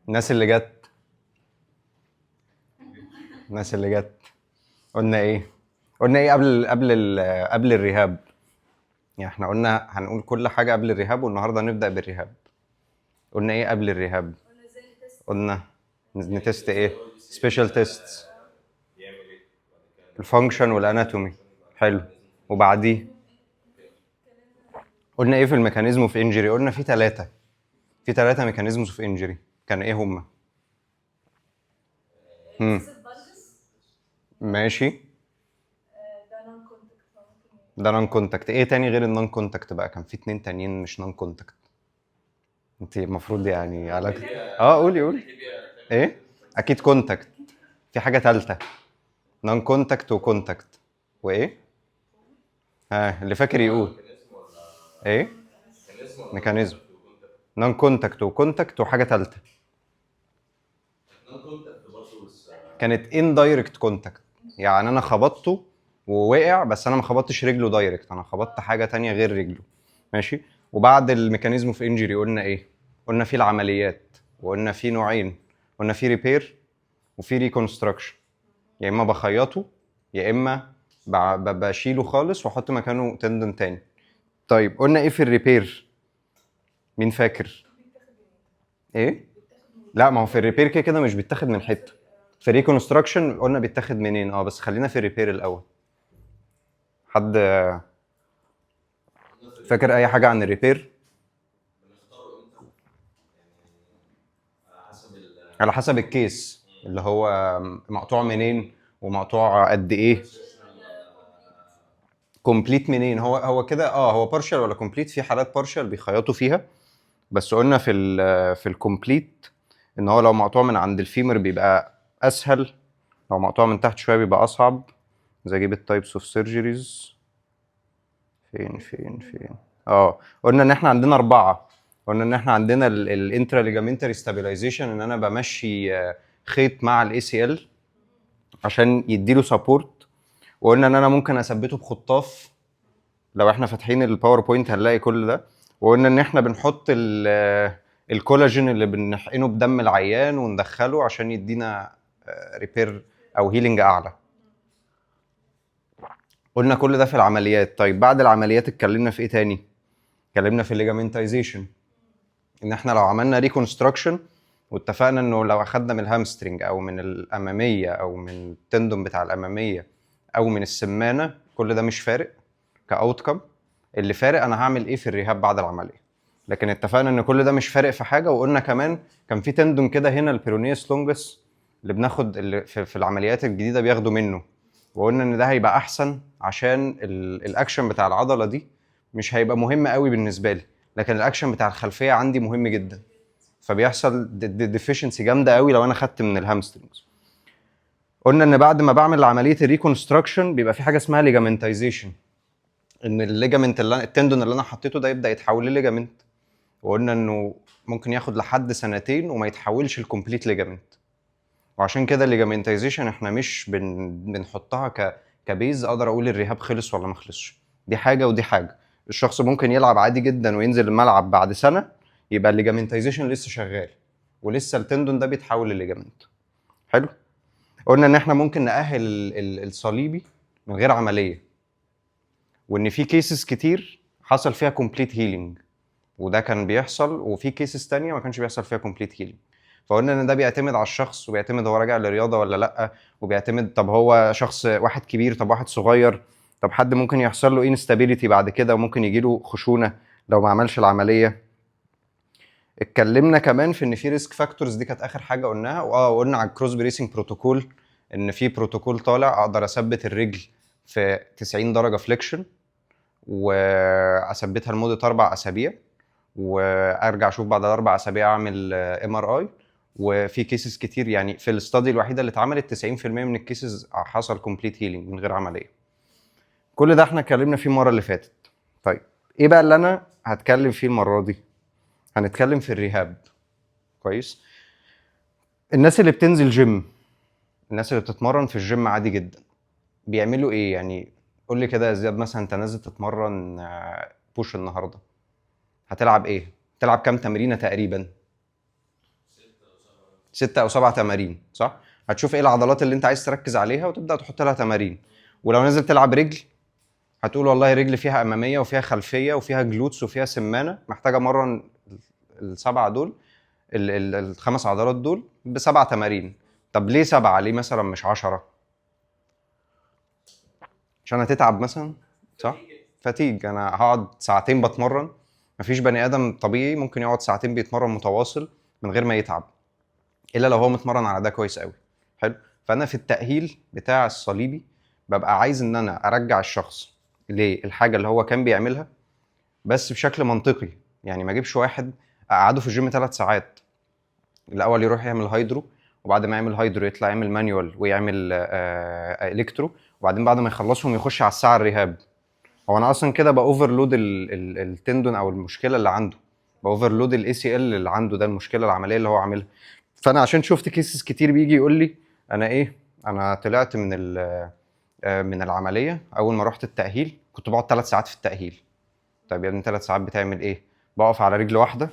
الناس اللي جت قلنا ايه قبل الرهاب. يعني احنا قلنا هنقول كل حاجة قبل الرهاب، والنهاردة نبدأ بالرهاب. قلنا ايه قبل الرهاب؟ قلنا نتست ايه؟ سبيشال تيست، الفانكشن والاناتومي. حلو. وبعديه قلنا ايه في الميكانيزم اوف انجري؟ قلنا في ثلاثة ميكانيزمز اوف انجري. كان ايه هما؟ ماشي. ده نون كونتاكت. ايه تاني غير النون كونتاكت بقى؟ كان في 2 تانيين مش نون كونتاكت. انت المفروض يعني علاج. قولي. ايه؟ اكيد كونتاكت. في حاجة تالتة، نون كونتاكت وكونتاكت وايه؟ اللي فاكر يقول. ايه؟ ميكانيزم. نون كونتاكت وكونتاكت وحاجة تالتة. كانت اندايركت كونتاكت، يعني انا خبطته ووقع، بس انا ما خبطتش رجله دايركت، انا خبطت حاجه تانية غير رجله. ماشي. وبعد الميكانيزم اوف انجري قلنا ايه؟ قلنا في العمليات، وقلنا في نوعين. قلنا في ريبير وفي ريكونستراكشن. يا اما بخيطه، يا اما بشيله خالص واحط مكانه تندون تاني. طيب قلنا ايه في الريبير؟ مين فاكر؟ ايه؟ لا، ما هو في الريبير كده كده مش بيتاخد من حته. في ريكونستراكشن قلنا بيتاخد منين؟ بس خلينا في الريبير الاول. حد فاكر اي حاجه عن الريبير؟ على حسب الكيس، اللي هو مقطوع منين ومقطوع قد ايه. كومبليت منين؟ هو كده هو بارشال ولا كومبليت؟ في حالات بارشال بيخيطوا فيها، بس قلنا في الكومبليت ان هو لو مقطوع من عند الفيمر بيبقى اسهل، لو مقطوع من تحت شويه بيبقى اصعب. زي اجيب التايبس اوف سيرجريز. فين قلنا ان احنا عندنا 4. قلنا ان احنا عندنا الانترا ليجامنتري ستابيلايزيشن، ان انا بمشي خيط مع الاي سي ال عشان يديله سبورت. وقلنا ان انا ممكن اثبته بخطاف، لو احنا فاتحين الباوربوينت هنلاقي كل ده. وقلنا ان احنا بنحط الكولاجين اللي بنحقنه بدم العيان وندخله عشان يدينا ريبير او هيلينج اعلى. قلنا كل ده في العمليات. طيب بعد العمليات اتكلمنا في ايه تاني؟ اتكلمنا في الليجامنتايزيشن، ان احنا لو عملنا ريكونستراكشن واتفقنا انه لو اخدنا من الهامسترنج او من الاماميه او من التندون بتاع الاماميه او من السمانه، كل ده مش فارق كاوتكم. اللي فارق انا هعمل ايه في الريهاب بعد العمليه. لكن اتفقنا ان كل ده مش فارق في حاجه. وقلنا كمان كان في تندون كده هنا، البيرونيوس لونجس، اللي بناخد اللي في العمليات الجديده بياخدوا منه. وقلنا ان ده هيبقى احسن عشان الاكشن بتاع العضله دي مش هيبقى مهم قوي بالنسبه لي، لكن الاكشن بتاع الخلفيه عندي مهم جدا، فبيحصل ديفيشنسي جامده قوي لو انا خدت من الهامسترنجز. قلنا ان بعد ما بعمل عمليه الريكونستراكشن بيبقى في حاجه اسمها ليجامنتايزيشن، ان الليجامنت التندون اللي انا حطيته ده يبدا يتحول لليجامنت. وقلنا انه ممكن ياخد لحد 2 وما يتحولش الكومبليت ليجامنت. وعشان كده الليجامنتايزيشن احنا مش بنحطها كبيز اقدر اقول الرهاب خلص ولا ما خلصش. دي حاجه ودي حاجه. الشخص ممكن يلعب عادي جدا وينزل الملعب بعد سنه يبقى الليجامنتايزيشن لسه شغال ولسه التندون ده بيتحول لليجامنت. حلو. قلنا ان احنا ممكن نأهل الصليبي من غير عمليه، وان في كيسز كتير حصل فيها كومبليت هيلينج، وده كان بيحصل، وفي كيسز تانية ما كانش بيحصل فيها كومبليت هيلينج. فقلنا ان ده بيعتمد على الشخص، وبيعتمد هو راجع لرياضه ولا لا، وبيعتمد طب هو شخص واحد كبير طب واحد صغير، طب حد ممكن يحصل له انستابيليتي بعد كده وممكن يجي له خشونه لو ما عملش العمليه. اتكلمنا كمان في ان في ريسك فاكتورز، دي كانت اخر حاجه قلناها. وقلنا على الكروس بريسنج بروتوكول، ان في بروتوكول طالع اقدر اثبت الرجل في 90 درجه فليكشن واثبتها لمده 4 اسابيع، وارجع اشوف بعد 4 اسابيع اعمل MRI. وفي كيسز كتير، يعني في الاستادي الوحيده اللي اتعملت 90% من الكيسز حصل كومبليت هيلينج من غير عمليه. كل ده احنا اتكلمنا فيه المره اللي فاتت. طيب ايه بقى اللي انا هتكلم فيه المره دي؟ هنتكلم في الريهاب. كويس. الناس اللي بتنزل جيم، الناس اللي بتتمرن في الجيم عادي جدا، بيعملوا ايه يعني؟ قول لي كده يا زياد، مثلا انت نازل تتمرن بوش النهارده، هتلعب ايه؟ تلعب كام تمرينه تقريبا؟ 6 او 7 تمارين صح؟ هتشوف ايه العضلات اللي انت عايز تركز عليها وتبدا تحط لها تمارين. ولو نازل تلعب رجل هتقول والله رجل فيها اماميه وفيها خلفيه وفيها جلوتس وفيها سمانه، محتاجه امرن السبعه دول، الخمس عضلات دول ب7 تمارين. طب ليه 7؟ ليه مثلا مش 10؟ عشان هتتعب مثلا صح؟ فتيج. انا هقعد ساعتين بتمرن، مفيش بني ادم طبيعي ممكن يقعد ساعتين بيتمرن متواصل من غير ما يتعب الا لو هو متمرن على ده كويس قوي. حلو. فانا في التاهيل بتاع الصليبي ببقى عايز ان انا ارجع الشخص للحاجه اللي هو كان بيعملها بس بشكل منطقي. يعني ما اجيبش واحد اقعده في الجيم 3 ساعات الاول يروح يعمل هايدرو، وبعد ما يعمل هايدرو يطلع يعمل مانيوال ويعمل الكترو، وبعدين بعد ما يخلصهم يخش على الساعه الريهاب. هو انا اصلا كده باوفرلود التندون او المشكله اللي عنده، باوفرلود الاي سي ال اللي عنده ده، المشكله العمليه اللي هو عاملها. فانا عشان شفت كيسز كتير بيجي يقول لي انا ايه، انا طلعت من العمليه اول ما رحت التاهيل كنت بقعد 3 ساعات في التاهيل. طيب يا ابني 3 ساعات بتعمل ايه؟ بقف على رجل واحده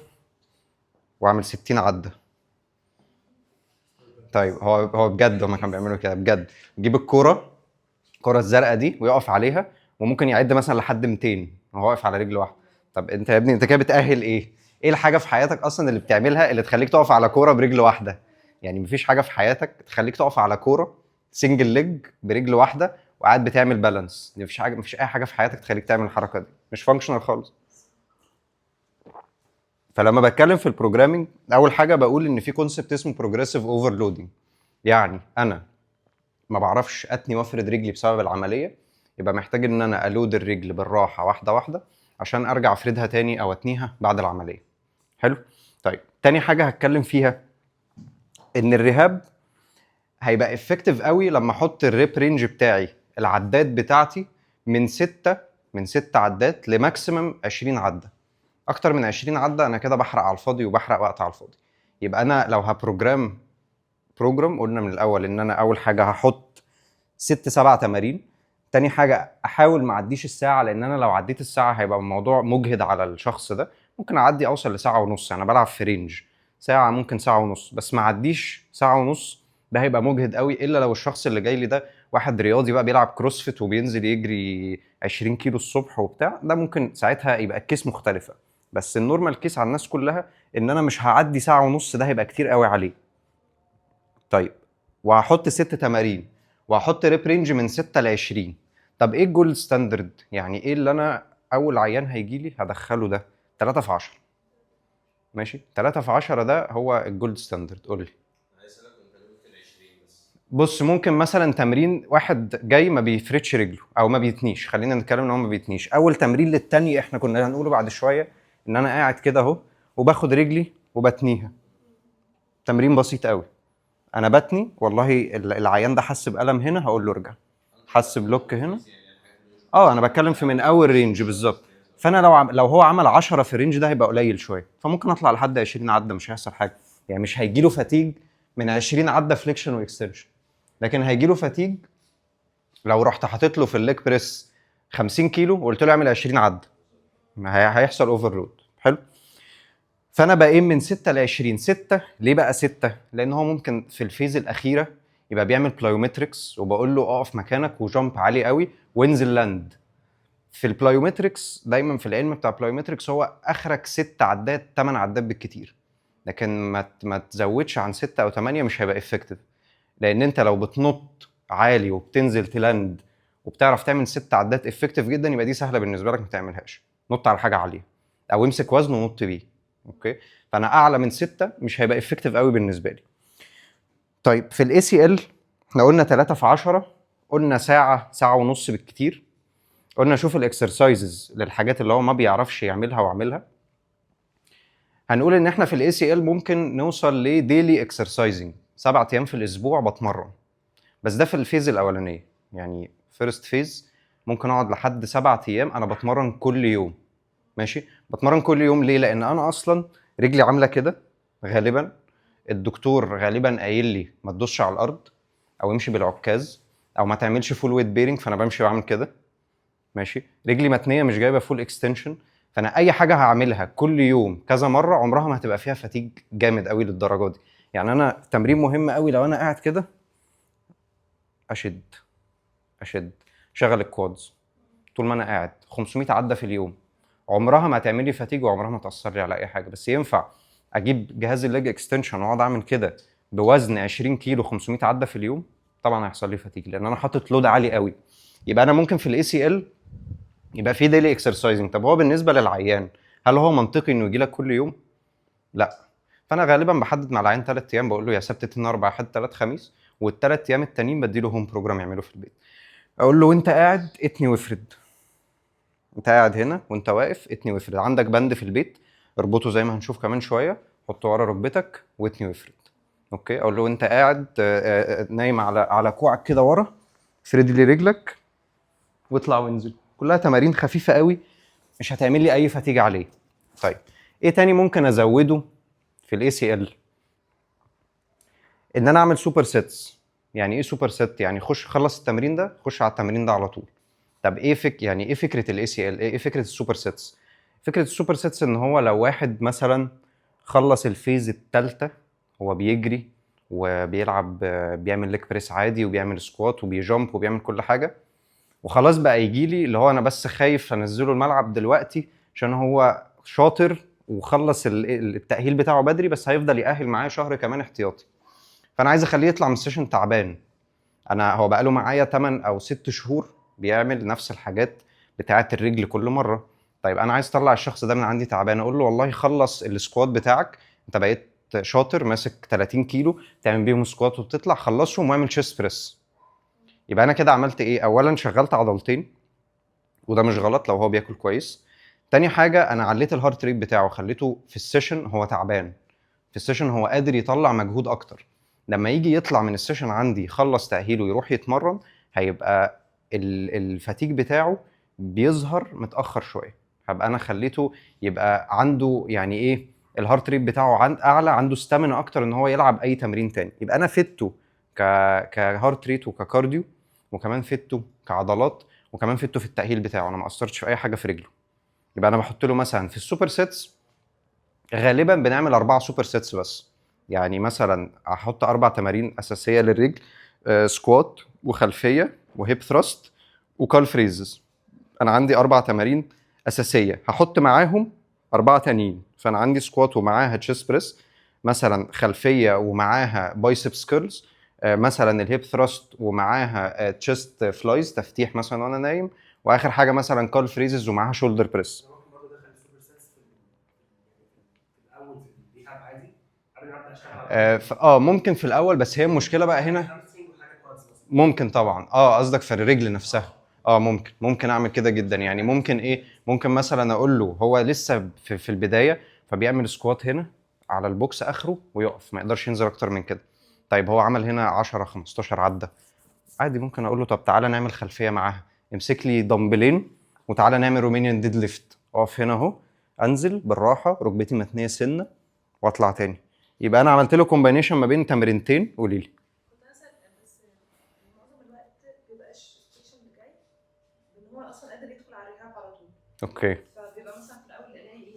واعمل 60 عده. طيب هو بجد هما كانوا بيعملوا كده بجد، يجيب الكوره الزرقاء دي ويقف عليها وممكن يعد مثلا لحد 200 وهو واقف على رجل واحده. طب انت يا ابني انت كده بتأهل ايه؟ ايه الحاجه في حياتك اصلا اللي بتعملها اللي تخليك تقف على كوره برجل واحده؟ يعني مفيش حاجه في حياتك تخليك تقف على كوره سنجل ليج برجل واحده وقاعد بتعمل بالانس. دي مفيش حاجه، مفيش اي حاجه في حياتك تخليك تعمل الحركه دي، مش فانكشنال خالص. فلما بتكلم في البروجرامينج اول حاجه بقول ان في كونسبت اسمه بروجريسيف اوفرلودنج. يعني انا ما بعرفش اتني وافرد رجلي بسبب العمليه، يبقى محتاج ان انا الود الرجل بالراحه واحده واحده عشان ارجع افردها تاني او اتنيها بعد العمليه. حلو. طيب تاني حاجه هتكلم فيها ان الرهاب هيبقى افكتيف قوي لما احط الريب رينج بتاعي، العدات بتاعتي من ست عدات لماكسيمم 20 عده. اكتر من 20 عده انا كده بحرق على الفاضي وبحرق وقت على الفاضي. يبقى انا لو بروجرام قلنا من الاول ان انا اول حاجه هحط 6-7 تمارين. تاني حاجه احاول ما اعديش الساعه، لان انا لو عديت الساعه هيبقى الموضوع مجهد على الشخص ده. ممكن اعدي اوصل لساعه ونص، انا بلعب في رينج ساعه ممكن ساعه ونص، بس ما اعديش ساعه ونص. ده هيبقى مجهد قوي الا لو الشخص اللي جاي لي ده واحد رياضي بقى بيلعب كروسفيت وبينزل يجري 20 كيلو الصبح وبتاع، ده ممكن ساعتها يبقى الكيس مختلفه. بس النورمال كيس على الناس كلها ان انا مش هعدي ساعه ونص، ده هيبقى كتير قوي عليه. طيب وهحط 6 تمارين وهحط ريب رينج من 6 ل 20. طب ايه الجولد ستاندرد؟ يعني ايه اللي انا اول عيان هيجي لي هدخله ده؟ 3 في 10. ماشي، 3 في 10 ده هو الجولد ستاندرد. قول لي. بص ممكن مثلا تمرين واحد جاي ما بيفردش رجله او ما بيتنيش، خلينا نتكلم ان هو ما بيتنيش، اول تمرين للتاني احنا كنا هنقوله بعد شويه ان انا قاعد كده اهو وباخد رجلي وبتنيها، تمرين بسيط قوي. انا بتني والله العيان ده حس بألم هنا هقول له ارجع، حس بلوك هنا. انا بتكلم في من اول رينج بالظبط. فانا لو هو عمل 10 في الرينج ده هيبقى قليل شويه، فممكن اطلع لحد 20 عده مش هيحصل حاجه. يعني مش هيجي له فاتيج من 20 عده فليكشن واكستنشن، لكن هيجي له فاتيج لو رحت حاطط له في الليج بريس 50 كيلو وقلت له اعمل 20 عده، ما هيحصل اوفرلود. حلو. فانا بقيم من 6 ل 20. 6 ليه بقى 6؟ لان هو ممكن في الفيز الاخيره يبقى بيعمل بلايومتريكس وبقول له اقف مكانك وجامب عالي قوي وانزل لاند. في البلايومتريكس دايما في العلم بتاع البلايومتريكس هو اخرك 6 عدات 8 عدات بالكتير، لكن ما تزودش عن 6 او 8 مش هيبقى افكتيف. لان انت لو بتنط عالي وبتنزل تلاند وبتعرف تعمل 6 عدات افكتيف جدا، يبقى دي سهله بالنسبه لك ما تعملهاش. نط على حاجه عاليه او امسك وزن ونط بيه. اوكي. فانا اعلى من 6 مش هيبقى افكتيف قوي بالنسبه لي. طيب في الاي سي ال احنا قلنا 3 في 10، قلنا ساعه ساعه ونص بالكتير. قلنا شوف الاكسرسايزز للحاجات اللي هو ما بيعرفش يعملها واعملها. هنقول ان احنا في الاي سي ال ممكن نوصل لديلي اكسرسايزنج 7 ايام في الاسبوع بتمرن، بس ده في الفيز الاولانيه. يعني فيرست فيز ممكن اقعد لحد 7 ايام انا بتمرن كل يوم. ماشي، بتمرن كل يوم ليه؟ لان انا اصلا رجلي عامله كده غالبا. الدكتور غالبا قايل لي ما تدوسش على الارض او امشي بالعكاز او ما تعملش فول ويت بيرنج، فانا بمشي بعمل كده. ماشي، رجلي متنيه مش جايبه فول اكستنشن، فانا اي حاجه هعملها كل يوم كذا مره عمرها ما هتبقى فيها فتيج جامد قوي للدرجه دي. يعني انا تمرين مهم قوي لو انا قاعد كده اشد شغل الكوادز طول ما انا قاعد 500 عده في اليوم، عمرها ما هتعمل لي فاتيج وعمرها ما تاثر لي على اي حاجه. بس ينفع اجيب جهاز الليج اكستنشن واقعد اعمل كده بوزن 20 كيلو 500 عده في اليوم؟ طبعا هيحصل لي فاتيج لان انا حاطط لود عالي قوي. يبقى انا ممكن في الاي سي ال يبقى في ديلي اكسرسايزنج. طب هو بالنسبه للعيان هل هو منطقي انه يجي لك كل يوم؟ لا. فانا غالبا بحدد مع العيان 3 ايام، بقول له يا سبت اثنين اربع حد ثلاث خميس، والثلاث ايام التانيين بديله هوم بروجرام يعمله في البيت. اقول له وانت قاعد اتني وافرد، انت قاعد هنا وانت واقف اتني وافرد، عندك بند في البيت اربطه زي ما هنشوف كمان شويه، حطه ورا ركبتك واتني وافرد. اوكي. اقول له وانت قاعد نايم على كوعك كده ورا، افرد لي رجلك واطلع وانزل. كلها تمارين خفيفه قوي مش هتعمل لي اي فاتيج عليه. طيب ايه تاني ممكن ازوده في الاي سي ال؟ ان انا اعمل سوبر سيتس. يعني ايه سوبر سيت؟ يعني خلص التمرين ده خش على التمرين ده على طول. طب ايه يعني ايه فكره الاي سي ال؟ ايه فكره السوبر سيتس؟ فكره السوبر سيتس ان هو لو واحد مثلا خلص الفيز الثالثه، هو بيجري وبيلعب بيعمل ليج بريس عادي وبيعمل سكوات وبيجامب وبيعمل كل حاجه، وخلاص بقى يجي لي اللي هو انا بس خايف انزله الملعب دلوقتي عشان هو شاطر وخلص التاهيل بتاعه بدري، بس هيفضل يأهل معايا شهر كمان احتياطي، فانا عايز اخليه يطلع من السيشن تعبان. هو بقاله معايا 8 او 6 شهور بيعمل نفس الحاجات بتاعه الرجل كل مره. طيب انا عايز اطلع الشخص ده من عندي تعبان، اقول له والله خلص السكوات بتاعك، انت بقيت شاطر ماسك 30 كيلو تعمل بيهم سكوات وبتطلع، خلصهم واعمل تشيست بريس. يبقى انا كده عملت ايه؟ اولا شغلت عضلتين وده مش غلط لو هو بياكل كويس. تاني حاجه انا عليت الهارت ريت بتاعه، خليته في السيشن هو تعبان، في السيشن هو قادر يطلع مجهود اكتر. لما يجي يطلع من السيشن عندي يخلص تأهيله يروح يتمرن، هيبقى الفاتيج بتاعه بيظهر متأخر شوية. هبقى انا خليته يبقى عنده يعني ايه، الهارت ريت بتاعه اعلى، عنده ستامina اكتر ان هو يلعب اي تمرين تاني. يبقى انا فته كهارت ريت وككارديو، وكمان فته كعضلات، وكمان فته في التأهيل بتاعه، انا ما قصرتش في اي حاجة في رجله. يبقى انا بحط له مثلا في السوبر سيتس غالبا بنعمل 4 سوبر سيتس بس. يعني مثلا احط 4 تمارين اساسيه للرجل، سكوات وخلفيه وهيب ثراست وكال فريزز. انا عندي 4 تمارين اساسيه، هحط معاهم 4 تانيين. فانا عندي سكوات ومعاها تشيست بريس، مثلا خلفيه ومعاها بايسبس كيرلز، مثلا الهيب ثراست ومعاها تشيست فلايز تفتيح مثلا وانا نايم، واخر حاجه مثلا كال فريزز ومعاها شولدر بريس. ممكن برضه ادخل السوبر سيتس في الاول في الريهاب عادي قبل ما ابدا اشتغل على ممكن في الاول، بس هي المشكله بقى هنا. هامسترينج وحاجه كوادز مثلا. ممكن طبعا قصدك في الرجل نفسها. ممكن اعمل كده جدا. يعني ممكن ايه، ممكن مثلا اقول له هو لسه في البدايه فبيعمل سكوات هنا على البوكس اخره ويقف، ما يقدرش ينزل اكتر من كده. طيب هو عمل هنا 10 15 عده، عادي ممكن اقول له طب تعالى نعمل خلفيه معاها، امسك لي دمبلين وتعالى نعمل رومانيان ديد ليفت. اقف هنا اهو، انزل بالراحه ركبتي متنيه سنه واطلع تاني. يبقى انا عملت له كومباينيشن ما بين تمرينتين. قولي لي. كنت هسأل بس معظم الوقت مبيبقاش السيشن اللي جاي ان هو اصلا قادر يدخل على الريهاب على طول. اوكي. فبيبقى مثلا في الاول الاقي ايه،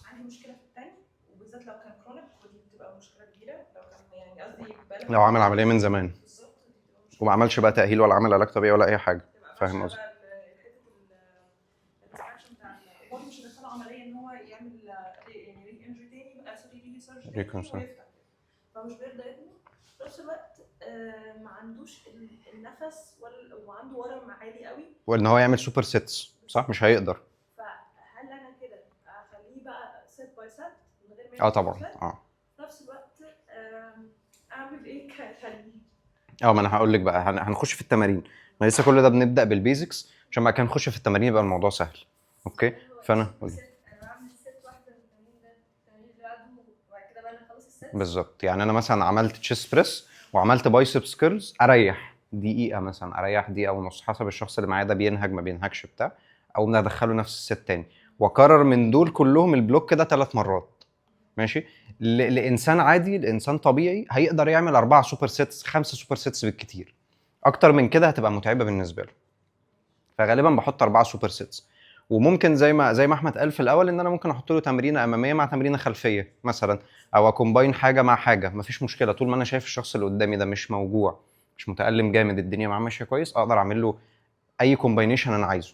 عندي مشكله في التاني، وبالذات لو كان كرونيك ودي بتبقى مشكله كبيره، لو كان يعني قصدي بقاله لو عمل عمليه من زمان بالظبط دي بتبقى مشكله وما عملش بقى تاهيل ولا عمل علاج طبيعي ولا اي حاجه. فاهم قصدي. الديستراكشن بتاع هو مش هيدخله عمليه ان هو يعمل يعني ري انجري تاني، يبقى سوري ري سيرجري تاني ويفتح، فمش بيرضى يبني. في نفس الوقت ما عندوش النفس وعنده ورم عالي قوي وان هو يعمل سوبر سيتس صح مش هيقدر. فهل انا كده اخليه بقى سيت باي سيت من غير ما طبعا في نفس الوقت اعمل ايه كخليه؟ ما انا هقول لك بقى هنخش في التمارين. ما لسه كل ده بنبدا بالبيزكس عشان بعد كده نخش في التمارين يبقى الموضوع سهل. اوكي. فانا انا بعمل سيت واحده من التمرين ده، التمرين اللي بعده وبعد كده بقى انا خلاص السيت بالظبط. يعني انا مثلا عملت تشيست بريس وعملت بايسبس كيرلز، اريح دقيقه مثلا، اريح دقيقه ونص حسب الشخص اللي معايا ده بينهج ما بينهجش بتاع، او ادخله نفس الست تاني واكرر من دول كلهم البلوك كده 3 مرات. ماشي. لانسان عادي، لانسان طبيعي هيقدر يعمل 4 سوبر سيتس 5 سوبر سيتس بالكتير، اكتر من كده هتبقى متعبه بالنسبه له. فغالبا بحط 4 سوبر سيتس. وممكن زي ما احمد قال في الاول ان انا ممكن احط له تمرينه اماميه مع تمرينه خلفيه مثلا، او اكومباين حاجه مع حاجه، مفيش مشكله طول ما انا شايف الشخص اللي قدامي ده مش موجوع، مش متالم جامد، الدنيا معاه ماشيه كويس، اقدر اعمل له اي كومباينيشن انا عايزه.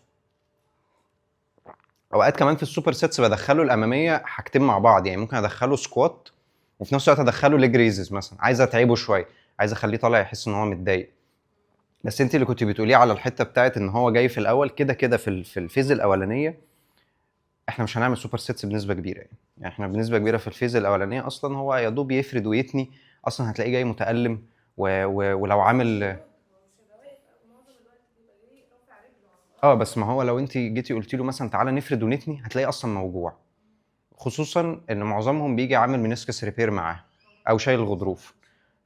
اوقات كمان في السوبر سيتس بدخله الاماميه حاجتين مع بعض، يعني ممكن ادخله سكوات وفي نفس الوقت ادخله ليج ريزز مثلا، عايز اتعبه شويه، عايز اخليه طالع يحس ان هو متضايق. بس انت اللي كنت بتقوليه على الحته بتاعت ان هو جاي في الاول كده كده في الفيز الاولانيه، احنا مش هنعمل سوبر سيتس بنسبه كبيره يعني احنا بنسبه كبيره في الفيز الاولانيه اصلا هو يا دوب يفرد ويتني، اصلا هتلاقيه جاي متالم ولو عامل بس ما هو لو انت جيتي قلتي له مثلا تعالى نفرد ونتني هتلاقيه اصلا موجوع، خصوصا ان معظمهم بيجي عامل منسكس ريبير معاه او شايل الغضروف،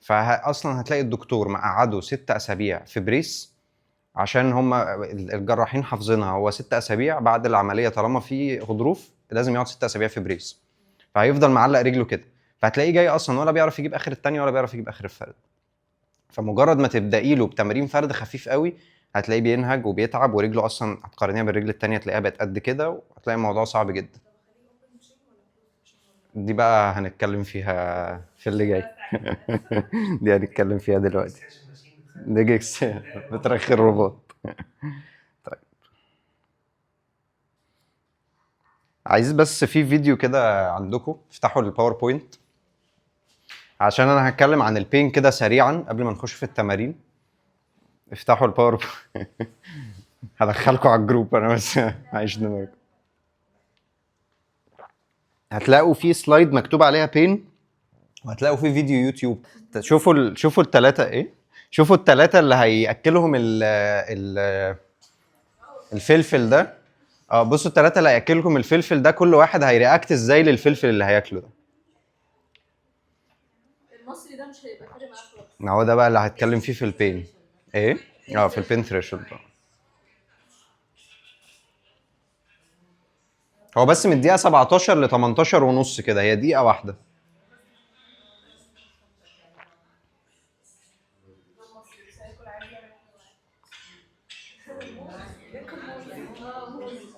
فاصلا هتلاقي الدكتور مقعده 6 اسابيع في بريس، عشان هم الجراحين حافظينها هو 6 اسابيع بعد العمليه طالما في غضروف لازم يقعد 6 اسابيع في بريس، فهيفضل معلق رجله كده، فهتلاقيه جاي اصلا ولا بيعرف يجيب اخر الثانيه ولا بيعرف يجيب اخر الفرد. فمجرد ما تبداي له بتمارين فرد خفيف قوي هتلاقيه بينهج وبيتعب، ورجله اصلا هتقارنيها بالرجل الثانيه تلاقيها بقت قد كده، وهتلاقي الموضوع صعب جدا. دي بقى هنتكلم فيها في اللي جاي. دي هنتكلم فيها دلوقتي. نيجكس بترخي الروبوت. طيب عايز بس في فيديو كده عندكم افتحوا الباوربوينت عشان انا هتكلم عن البين كده سريعا قبل ما نخش في التمارين. افتحوا الباوربوينت. هدخلكم على الجروب انا بس عايش دماغكم. هتلاقوا في سلايد مكتوب عليها بين، وهتلاقوا في فيديو يوتيوب. شوفوا الثلاثه ايه، شوفوا الثلاثه اللي هياكلهم الفلفل ده. بصوا الثلاثه اللي هياكلكم الفلفل ده كل واحد هيرياكت ازاي للفلفل اللي هياكله ده. المصري ده مش هيبقى فارق معاه خالص. ما هو ده بقى اللي هتكلم فيه في البين. ايه في البين ثريشولد. هو بس من الدقيقه 17 ل 18 ونص كده، هي دقيقه واحده.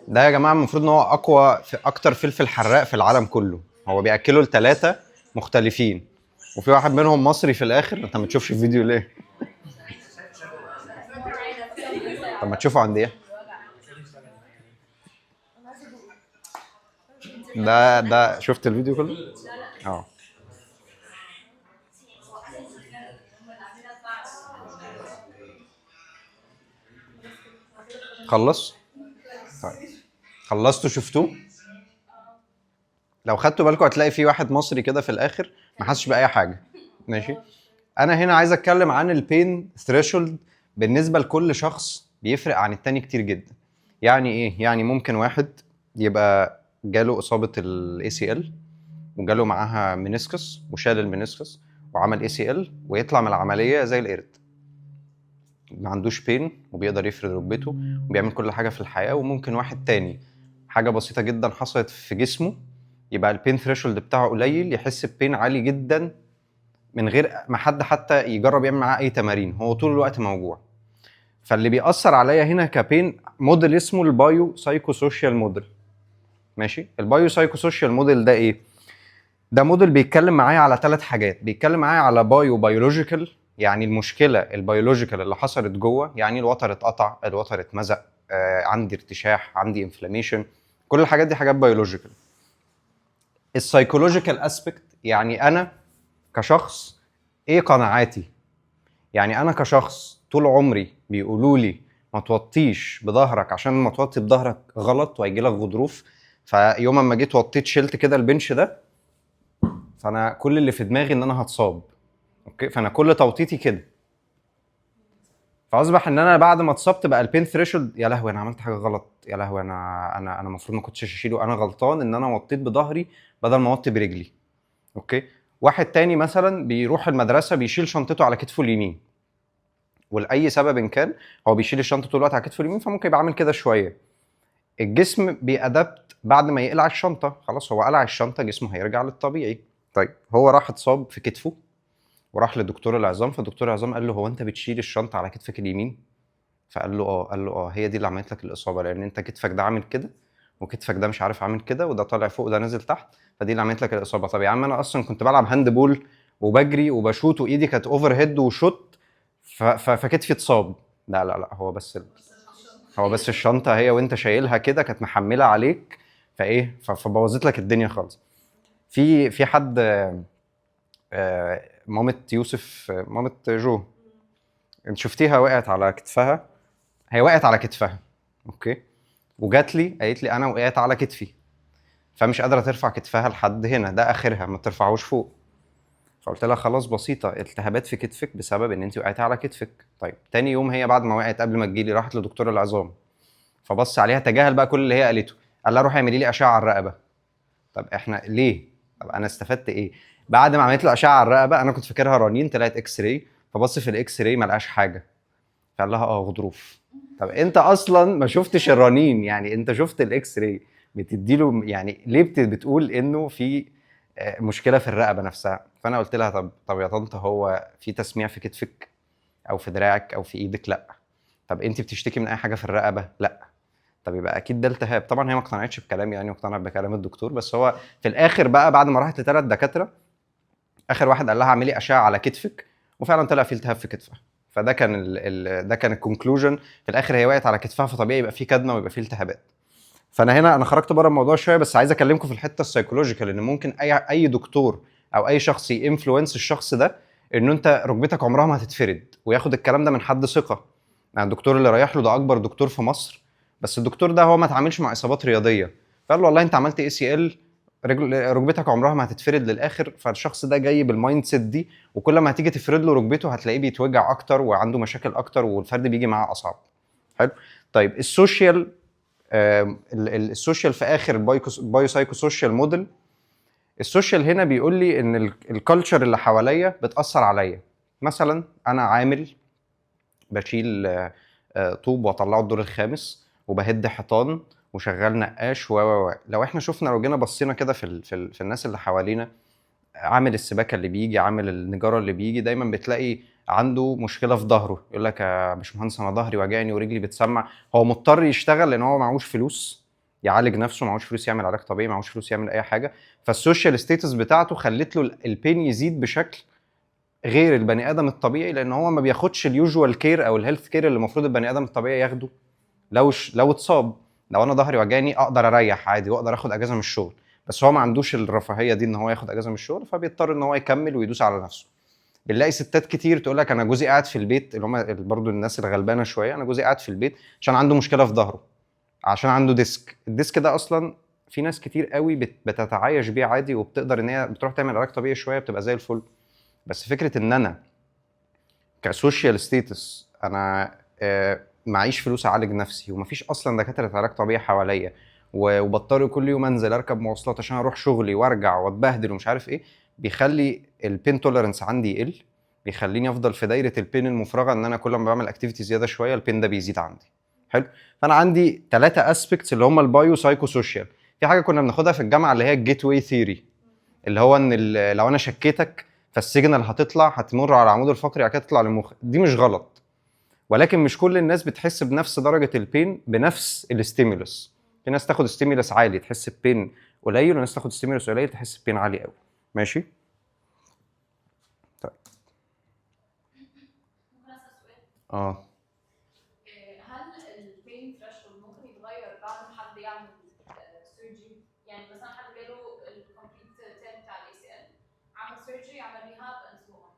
ده يا جماعه المفروض ان هو اقوى في اكتر فلفل حراق في العالم كله، هو بياكلوا ل3 مختلفين وفي واحد منهم مصري في الاخر. انت ما تشوفش الفيديو ليه؟ طب ما تشوفوا عندي ايه. ده شفت الفيديو كله؟ خلص. طيب خلصتوا شفتوه؟ لو خدتوا بالكم هتلاقي في واحد مصري كده في الاخر ما حسش باي حاجه. ماشي. انا هنا عايز اتكلم عن البين ثريشولد بالنسبه لكل شخص بيفرق عن التاني كتير جدا. يعني ايه؟ يعني ممكن واحد يبقى جاله اصابه الاي سي ال وجاله معاها منسكس وشال المنسكس وعمل اي سي ال ويطلع من العمليه زي القرد، ما عندوش بين وبيقدر يفرد ركبته وبيعمل كل حاجه في الحياه. وممكن واحد تاني حاجه بسيطه جدا حصلت في جسمه يبقى البين ثريشولد بتاعه قليل، يحس ببين عالي جدا من غير ما حد حتى يجرب يعمل معاه اي تمارين، هو طول الوقت موجوع. فاللي بيأثر عليا هنا كبين موديل اسمه البايو سايكو سوشيال موديل. ماشي. البايو سايكو سوشيال موديل ده ايه؟ ده موديل بيتكلم معايا على 3 حاجات. بيتكلم معايا على بيولوجيكال، يعني المشكله البيولوجيكال اللي حصلت جوه، يعني الوتر اتقطع، الوتر اتمزق، عندي ارتشاح، عندي انفلاميشن، كل الحاجات دي حاجات بيولوجيكال. السايكولوجيكال اسبكت، يعني انا كشخص ايه قناعاتي، يعني انا كشخص طول عمري بيقولوا لي ما توطيش بظهرك عشان ما توطي بظهرك غلط وهيجي لك غضروف، فيوم ما جيت وطيت شلت كده البنش ده، فانا كل اللي في دماغي ان انا هتصاب. اوكي، فانا كل توطيتي كده، فاصبح ان انا بعد ما اتصبت بقى البين ثريشولد يا لهوي انا عملت حاجه غلط، يا لهوي انا المفروض ما كنتش اشيله، انا غلطان ان انا وطيت بظهري بدل ما اوطي برجلي. اوكي. واحد تاني مثلا بيروح المدرسه بيشيل شنطته على كتفه اليمين، ولاي سبب كان هو بيشيل الشنطه طول الوقت على كتفه اليمين، فممكن يبقى عامل كده شويه. الجسم بيأدبت بعد ما يقلع الشنطه، خلاص هو قلع الشنطه جسمه هيرجع للطبيعي. طيب هو راح اتصاب في كتفه وراح لدكتور العظام، فدكتور العظام قال له هو انت بتشيل الشنطه على كتفك اليمين؟ فقال له قال له هي دي اللي عملت لك الاصابه، لان انت كتفك ده عامل كده وكتفك ده مش عارف عامل كده، وده طالع فوق وده نازل تحت، فدي اللي عملت لك الاصابه. طب يا عم انا اصلا كنت بلعب هاند بول وبجري وبشوت وايدي كانت اوفر هيد وشوت فكتفي اتصاب. لا لا لا، هو بس الشنطه هي وانت شايلها كده كانت محمله عليك فايه فبوظت لك الدنيا خالص. في حد مامة يوسف، مامة جو، انت شفتيها وقعت على كتفها؟ هي وقعت على كتفها اوكي، وجات لي قالت لي انا وقعت على كتفي، فمش قادره ترفع كتفها لحد هنا، ده اخرها ما ترفعوش فوق. فقلت لها خلاص بسيطه، التهابات في كتفك بسبب ان انت وقعتي على كتفك. طيب تاني يوم هي بعد ما وقعت قبل ما تجيلي راحت لدكتور العظام، فبص عليها تجاهل بقى كل اللي هي قالته، قال لها روحي اعملي لي اشعه على الرقبه. طب احنا ليه؟ طب انا استفدت ايه؟ بعد ما عملت له اشعه على الرقبه انا كنت فاكرها رنين، طلعت اكس راي، فبص في الاكس راي ما لقاش حاجه، فقال لها غضروف. طب انت اصلا ما شفتش الرنين، يعني انت شفت الاكس راي بتديله، يعني ليه بتقول انه في مشكله في الرقبه نفسها؟ فانا قلت لها طب يا طنط، هو في تسميع في كتفك او في دراعك او في ايدك؟ لا. طب انت بتشتكي من اي حاجه في الرقبه؟ لا. طب يبقى اكيد ده التهاب. طبعا هي ما اقتنعتش بكلامي يعني، واقتنعت بكلام الدكتور، بس هو في الاخر بقى بعد ما راحت ل3 دكاتره، اخر واحد قال لها اعملي اشعه على كتفك، وفعلا طلع في التهاب في كتفها. فده كان ده كان الكونكلوجن في الاخر، هي وقعت على كتفها فطبيعي يبقى في كدمه ويبقى في التهابات. فانا هنا خرجت بره الموضوع شويه، بس عايز اكلمكم في الحته السايكولوجيكال، ان ممكن اي دكتور او اي شخص ينفلونس الشخص ده انه انت ركبتك عمرها ما هتتفرد، وياخد الكلام ده من حد ثقه. يعني الدكتور اللي رايح له ده اكبر دكتور في مصر، بس الدكتور ده هو ما اتعاملش مع اصابات رياضيه، فقال له والله انت عملت ACL، ركبتك عمرها ما هتتفرد للاخر. فالشخص ده جاي بالمايند سيت دي، وكل ما هتيجي تفرد له ركبته هتلاقيه بيتوجع اكتر وعنده مشاكل اكتر، والفرد بيجي معاه اصعب. حلو. طيب السوشيال، السوشيال في اخر البايو سايكو سوشيال موديل، السوشيال هنا بيقول لي ان الكالتشر اللي حواليا بتاثر عليا. مثلا انا عامل بشيل طوب واطلعه الدور الخامس وبهد حيطان وشغال نقاش لو احنا شفنا، لو جينا بصينا كده في الناس اللي حوالينا، عامل السباكه اللي بيجي، عامل النجاره اللي بيجي، دايما بتلاقي عنده مشكله في ظهره، يقول لك يا باشمهندس انا ظهري واجعني ورجلي بتسمع. هو مضطر يشتغل لان هو معهوش فلوس يعالج نفسه، معهوش فلوس يعمل علاج طبيعي، معهوش فلوس يعمل اي حاجه، فالسوشيال ستيتس بتاعته خلت له البين يزيد بشكل غير البني ادم الطبيعي، لان هو ما بياخدش اليوجوال كير او الهيلث كير اللي المفروض البني ادم الطبيعي ياخده. لو اتصاب، لو انا ظهري وجعني اقدر اريح عادي واقدر اخد اجازه من الشغل، بس هو ما عندوش الرفاهيه دي ان هو ياخد اجازه من الشغل، فبيضطر ان هو يكمل ويدوس على نفسه. بنلاقي ستات كتير تقول لك انا جوزي قاعد في البيت، اللي هم برضو الناس الغلبانه شويه، انا جوزي قاعد في البيت عشان عنده مشكله في ظهره، عشان عنده ديسك. الديسك ده اصلا في ناس كتير قوي بتتعايش بيه عادي، وبتقدر ان هي بتروح تعمل علاج طبيعي شويه بتبقى زي الفل. بس فكره ان انا كسوشيال ستيتس انا معيش فلوس اعالج نفسي، ومفيش اصلا دكاتره علاج طبيعي حواليا، وبضطر كل يوم انزل اركب مواصلات عشان اروح شغلي وارجع واتبهدل ومش عارف ايه، بيخلي البين توليرنس عندي يقل، بيخليني افضل في دايره البين المفرغه، ان انا كل ما بعمل اكتيفيتي زياده شويه البين ده بيزيد عندي. حلو. فانا عندي 3 اسبيكتس اللي هم البايو سايكو سوشيال. في حاجه كنا بناخدها في الجامعه اللي هي الجيت واي ثيوري، اللي هو ان لو انا شكيتك فالسيجنال هتمر على العمود الفقري بعد كده تطلع للمخ. دي مش غلط، ولكن مش كل الناس بتحس بنفس درجه البين بنفس الاستيمولس. في ناس تاخد ستيمولس عالي تحس ببين قليل، وناس تاخد ستيمولس قليل تحس ببين عالي قوي. ماشي. طيب ممكن اسال سؤال؟ اه هل البين ثريشولد ممكن يتغير بعد ما حد يعمل سيرجري؟ يعني مثلا حد جاله الكومبليت تيرم بتاع ACL، عمل سيرجري، عمل ريهاب اند سو اون،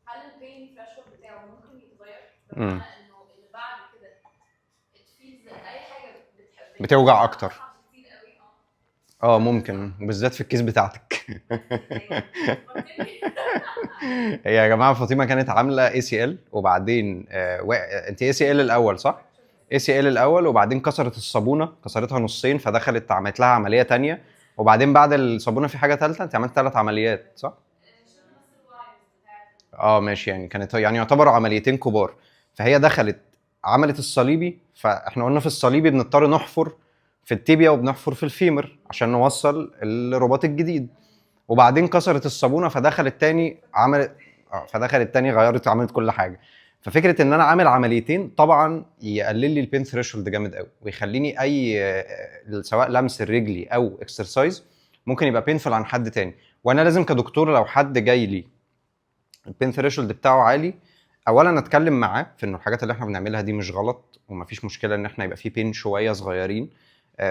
هل البين ثريشولد بتاعه ممكن يتغير؟ بمعنى انه اللي بعد كده تفيز اي حاجه بتوجع اكتر. كتير قوي. ممكن، وبالذات في الكيس بتاعتك. هي يا جماعه فاطمه كانت عامله ACL وبعدين انت ACL الاول صح؟ ACL الاول، وبعدين كسرت الصابونه، كسرتها نصين، فدخلت عملت لها عمليه تانية، وبعدين بعد الصابونه في حاجه ثالثه، انت عملت 3 عمليات صح؟ ماشي، يعني كانت يعني يعتبروا عمليتين كبار. فهي دخلت عملت الصليبي، فاحنا قلنا في الصليبي بنضطر نحفر في التيبيا وبنحفر في الفيمر عشان نوصل الرباط الجديد، وبعدين كسرت الصابونه فدخلت تاني عملت غيرت عملت كل حاجه. ففكره ان انا عامل عمليتين طبعا يقلل لي البين ثريشولد جامد قوي، ويخليني سواء لمس الرجلي او اكسرسايز ممكن يبقى بينفل عن حد تاني. وانا لازم كدكتور لو حد جاي لي البين ثريشولد بتاعه عالي، اولا اتكلم معاه في انه الحاجات اللي احنا بنعملها دي مش غلط، ومفيش مشكله ان احنا يبقى فيه بين شويه صغيرين.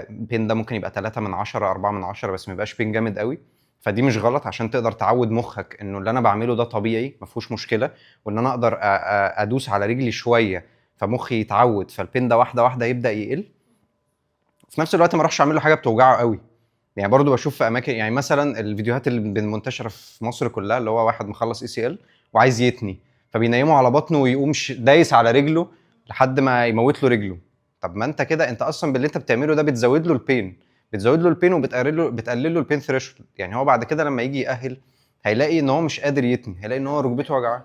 بين ده ممكن يبقى 3 من 10 4 من 10 بس ما يبقاش بين جامد قوي. فدي مش غلط، عشان تقدر تعود مخك انه اللي انا بعمله ده طبيعي ما فيهوش مشكله، وان انا اقدر ادوس على رجلي شويه فمخي يتعود، فالبين ده واحده واحده يبدا يقل. في نفس الوقت ما اروحش اعمل له حاجه بتوجعه قوي. يعني برضو بشوف في اماكن، يعني مثلا الفيديوهات اللي منتشره في مصر كلها اللي هو واحد مخلص ACL وعايز يتني، فبينيمه على بطنه ويقوم دايس على رجله لحد ما يموت له رجله. طب ما انت كده انت اصلا باللي انت بتعمله ده بتزود له البين وبتقلل له البين ثريشولد. يعني هو بعد كده لما يجي يأهل هيلاقي ان هو مش قادر يتني، هيلاقي ان هو ركبته وجعاه،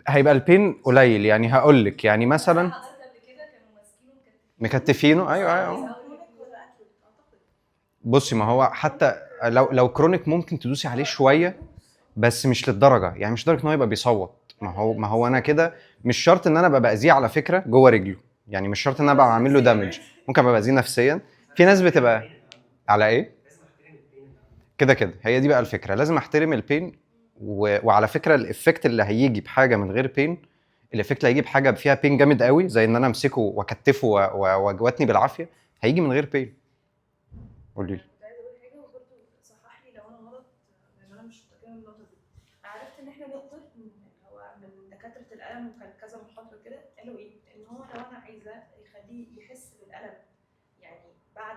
هيبقى البين قليل. يعني هقول لك يعني مثلا مكتفينه. ايوه بصي، ما هو حتى لو كرونيك ممكن تدوسي عليه شويه بس مش للدرجه، يعني مش لدرجه ان هو يبقى بيصوت. ما هو انا كده مش شرط ان انا ابقى باذيه على فكره جوه رجله، يعني مش شرط ان انا ابقى عامل له دامج، ممكن ابقى باذيه نفسيا. في ناس بتبقى على ايه كده هي دي بقى الفكره، لازم احترم البين. وعلى فكره الافكت اللي هيجي بحاجه من غير بين، الافكت اللي هيجي بحاجه فيها بين جامد قوي زي ان انا امسكه واكتفه واجوتني بالعافيه، هيجي من غير بين. قولي لي. كنت عايزه اقول حاجه وبرده صحح لي لو انا غلط، لان انا مش متاكده من النقطه دي. عرفت ان احنا نقدر هو من دكاتره الالم وكان كذا محاضره كده قالوا ايه، ان هو لو انا عايزاه يخليه يحس بالالم يعني بعد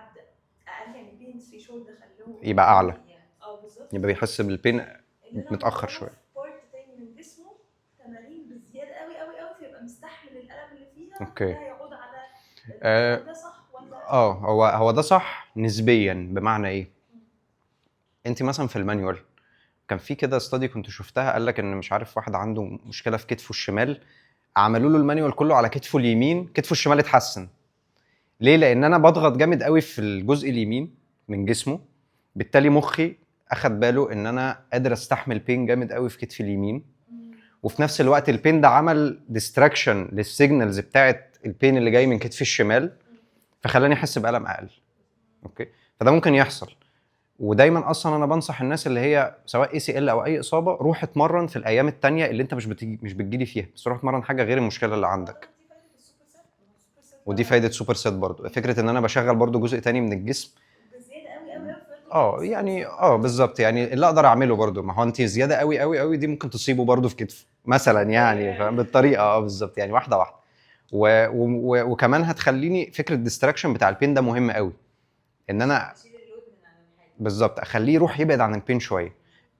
اقل، يعني بين ثريشولد خلوه يبقى اعلى، بالظبط، يبقى بيحس بالبين متاخر شويه. بارت تاني من جسمه تمارين بزياده قوي قوي قوي فيبقى مستحمل الالم اللي فيها. اوكي. ده هيعود على ده صح ولا؟ هو ده صح نسبيا. بمعنى ايه؟ انت مثلا في المانيوال كان في كده استادي كنت شفتها، قال لك ان مش عارف واحد عنده مشكله في كتفه الشمال، عملوا له المانيوال كله على كتفه اليمين، كتفه الشمال اتحسن. ليه؟ لان انا بضغط جامد قوي في الجزء اليمين من جسمه، بالتالي مخي اخد باله ان انا قادر استحمل بين جامد قوي في كتفي اليمين، وفي نفس الوقت البين ده عمل ديستراكشن للسيجنالز بتاعه البين اللي جاي من كتفي الشمال، فخلاني احس بالم اقل. اوكي، فده ممكن يحصل. ودايما اصلا انا بنصح الناس اللي هي سواء ACL او اي اصابه، روح اتمرن في الايام التانية اللي انت مش بتجيلي فيها، بس روح اتمرن حاجه غير المشكله اللي عندك. ودي فايده سوبر سيت برضو، فكره ان انا بشغل برضو جزء تاني من الجسم بزياده قوي قوي يعني بالظبط. يعني اللي اقدر اعمله برضو، ما هو انت زياده قوي قوي قوي دي ممكن تصيبه برضو في كتفه مثلا، يعني فاهم بالطريقه بالظبط، يعني واحده واحده. وكمان هتخليني فكره الديستراكشن بتاع البين ده مهم قوي، ان انا بالظبط اخليه يروح يبعد عن البين شويه،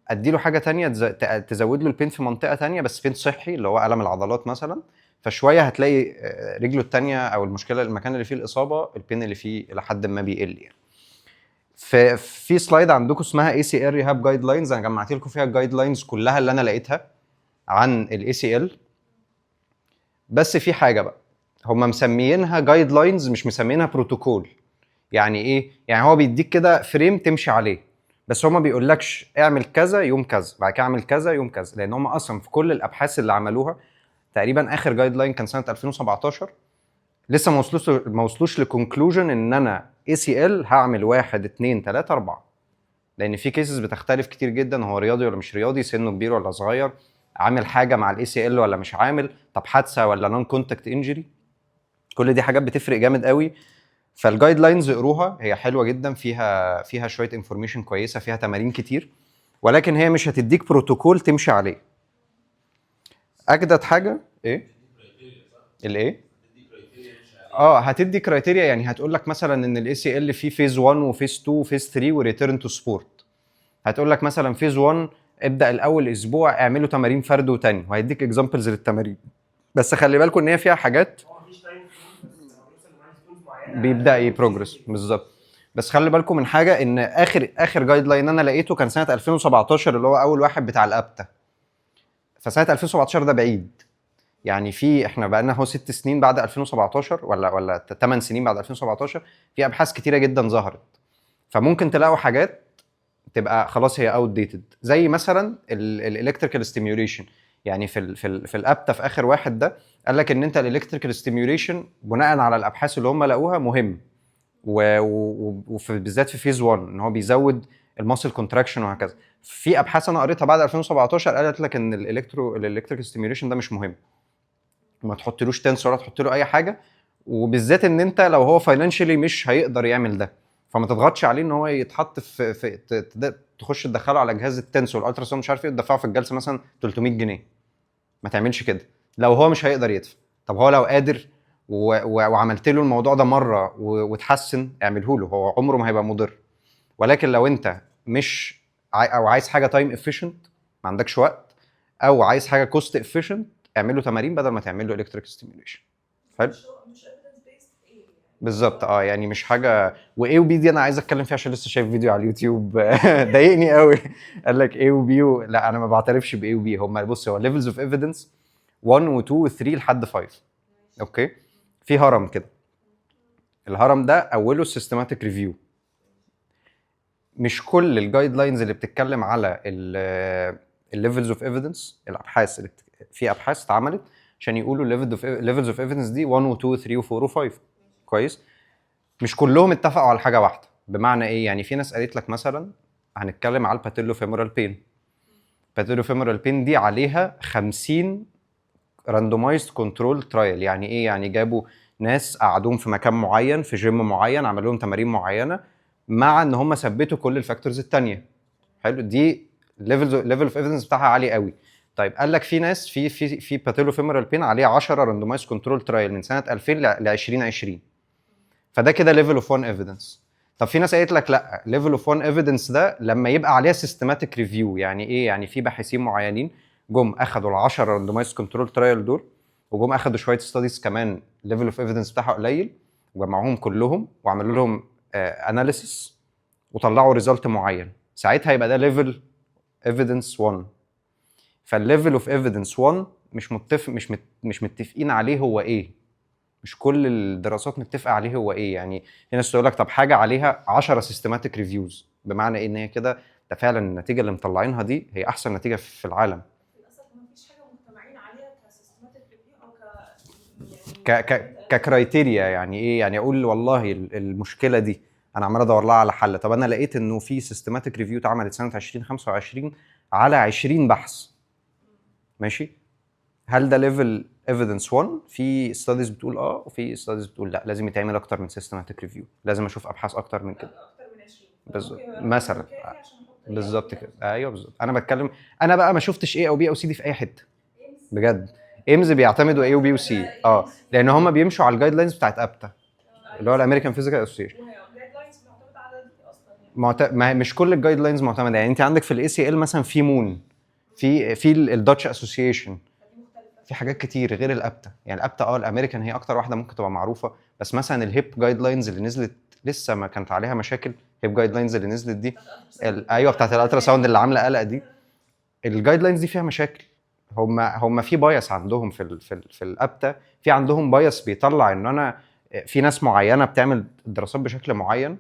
اديله حاجه تانية تزود له البين في منطقه تانية، بس بين صحي اللي هو الم العضلات مثلا، فشويه هتلاقي رجله التانية او المشكله المكان اللي فيه الاصابه البين اللي فيه لحد ما بيقل. يعني في سلايد عندكم اسمها ACL ريهاب جايد لاينز، انا جمعت لكم فيها الجايد لاينز كلها اللي انا لقيتها عن ACL. بس في حاجه بقى، هم مسميينها جايد لاينز مش مسميينها بروتوكول. يعني ايه؟ يعني هو بيديك كده فريم تمشي عليه، بس هو ما بيقولكش اعمل كذا يوم كذا بعد كده اعمل كذا يوم كذا، لان هم اصلا في كل الابحاث اللي عملوها تقريبا اخر جايد لاين كان سنه 2017 لسه ما وصلوش لكونكلوجن ان انا ACL هعمل 1 2 3 4، لان في كيسز بتختلف كتير جدا، هو رياضي ولا مش رياضي، سنه كبير ولا صغير، عامل حاجه مع ACL ولا مش عامل، طب حادثه ولا نون كونتاكت انجري، كل دي حاجات بتفرق جامد قوي. فالجايد لاينز اقروها، هي حلوه جدا، فيها شويه انفورميشن كويسه، فيها تمارين كتير، ولكن هي مش هتديك بروتوكول تمشي عليه. اجدد حاجه ايه الايه هتدي كرايتيريا، يعني هتقول لك مثلا ان ACL فيه فيز 1 وفيز 2 وفيز 3 وريتيرن تو سبورت. هتقول لك مثلا فيز 1 ابدا الاول اسبوع اعملوا تمارين فرد وتاني، وهيديك اكزامبلز للتمارين، بس خلي بالكم ان هي فيها حاجات بيبدا يبروجرس بالظبط. بس خلي بالكم من حاجه، ان اخر جايد لاين انا لقيته كان سنه 2017 اللي هو اول واحد بتاع الابتا، فسنه 2017 ده بعيد، يعني في احنا بقالنا اهو 6 سنين بعد 2017 ولا 8 سنين بعد 2017، في ابحاث كتيره جدا ظهرت، فممكن تلاقوا حاجات تبقى خلاص هي اوت ديتد، زي مثلا الالكتريكال ستيميوليشن. يعني في الابتا في اخر واحد ده قال لك ان انت الالكتريكال ستيميوليشن بناء على الابحاث اللي هم لقوها مهم، وبالذات في فيز 1 ان هو بيزود الماسل كونتراكشن وهكذا. في ابحاث انا قريتها بعد 2017 قالت لك ان الالكتريكال ستيميوليشن ده مش مهم، ما تحطلوش تنسور ولا تحط له اي حاجه، وبالذات ان انت لو هو فاينانشالي مش هيقدر يعمل ده، فما تضغطش عليه ان هو يتحط في تخش تدخله على جهاز التنسور الالترا ساوند مش عارف ايه تدفعه في الجلسه مثلا 300 جنيه. ما تعملش كده لو هو مش هيقدر يدفع. طب هو لو قادر وعملت له الموضوع ده مره وتحسن اعمله له، هو عمره ما هيبقى مضر. ولكن لو انت مش او عايز حاجه تايم افيشنت ما عندكش وقت، او عايز حاجه كوست افيشنت اعمله تمارين بدل ما تعمل له الكتريك ستيميوليشن. حلو مش evidence based ايه يعني. بالظبط. يعني مش حاجه. واي وبي دي انا عايز اتكلم فيها عشان لسه شايف فيديو على اليوتيوب ضايقني قوي. قال لك اي وبي لا انا ما بعترفش باي وبي. هم بص هو ليفلز اوف ايفيدنس 1 و2 و3 لحد 5. اوكي في هرم كده، الهرم ده اوله السيستماتيك ريفيو. مش كل الجايد لاينز اللي بتتكلم على الليفلز اوف ايفيدنس، الابحاث اللي في ابحاث اتعملت عشان يقولوا ليفلز اوف ايفيدنس دي 1 و 2 و 3 و 4 و 5 كويس. مش كلهم اتفقوا على حاجه واحده. بمعنى ايه؟ يعني في ناس قالت لك مثلا هنتكلم على الباتيلو فيمورال بين. الباتيلو فيمورال بين دي عليها 50 راندومايزد كنترول ترايل. يعني ايه؟ يعني جابوا ناس قعدوهم في مكان معين في جيم معين عملوا لهم تمارين معينه مع ان هم ثبتوا كل الفاكتورز الثانيه. حلو. دي ليفل اوف ايفيدنس بتاعها عالي قوي. طيب قال لك في ناس في باتيلو فيمورال بين عليه 10 راندومايز كنترول ترايل من سنه 2000 ل 2020. فده كده ليفل اوف 1 ايفيدنس. طب في ناس قالت لك لا، ليفل اوف 1 ايفيدنس ده لما يبقى عليها سيستماتيك ريفيو. يعني ايه؟ يعني في باحثين معينين جم اخدوا ال 10 راندومايز كنترول ترايل دول وجم اخدوا شويه ستاديز كمان ليفل اوف ايفيدنس بتاعها قليل وجمعوهم كلهم وعملوا لهم اناليسيس وطلعوا ريزلت معين. ساعتها يبقى ده ليفل ايفيدنس 1. فالليفل اوف ايفيدنس 1 مش متفقين عليه هو ايه. مش كل الدراسات متفقه عليه هو ايه. يعني في ناس تقول لك طب حاجه عليها 10 سيستماتيك ريفيوز، بمعنى ايه؟ ان هي كده ده فعلا النتيجه اللي مطلعينها دي هي احسن نتيجه في العالم. للاسف ما فيش حاجه مجتمعين عليها كسيستماتيك ريفيو او ككرايتيريا. يعني ايه؟ يعني اقول والله المشكله دي انا عمال ادور لها على حل. طب انا لقيت انه في سيستماتيك ريفيو اتعملت سنه 2025 على 20 بحث. ماشي. هل ده ليفل ايفيدنس 1؟ في ستاديز بتقول وفي ستاديز بتقول لا، لازم يتعمل اكتر من سيستماتيك ريفيو، لازم اشوف ابحاث اكتر من كده. اكتر من 20 بالظبط مثلا. بالظبط كده. ايوه بالظبط. انا بتكلم انا بقى ما شفتش ايه او بي او سي دي في اي حته بجد. ايمز بيعتمدوا اي وبي وسي لان هم بيمشوا على الجايد لاينز بتاعت ابتا اللي هو الامريكان فيزيكال اسوسيشن. الجايد لاينز معتمده على دي اصلا ما مش كل الجايد لاينز معتمده. يعني انت عندك في الاي سي ال مثلا في مون، في الداتش اسوسيشن، في حاجات كتير غير الابتا. يعني الابتا الامريكان هي اكتر واحده ممكن تبقى معروفه. بس مثلا الهيب جايد لاينز اللي نزلت لسه ما كانت عليها مشاكل. هيب جايد لاينز اللي نزلت دي ايوه بتاعت الالترا ساوند اللي عامله قلق دي، الجايد لاينز دي فيها مشاكل. هم في بايس عندهم في الابتا. في عندهم بايس بيطلع ان انا في ناس معينه بتعمل دراسات بشكل معين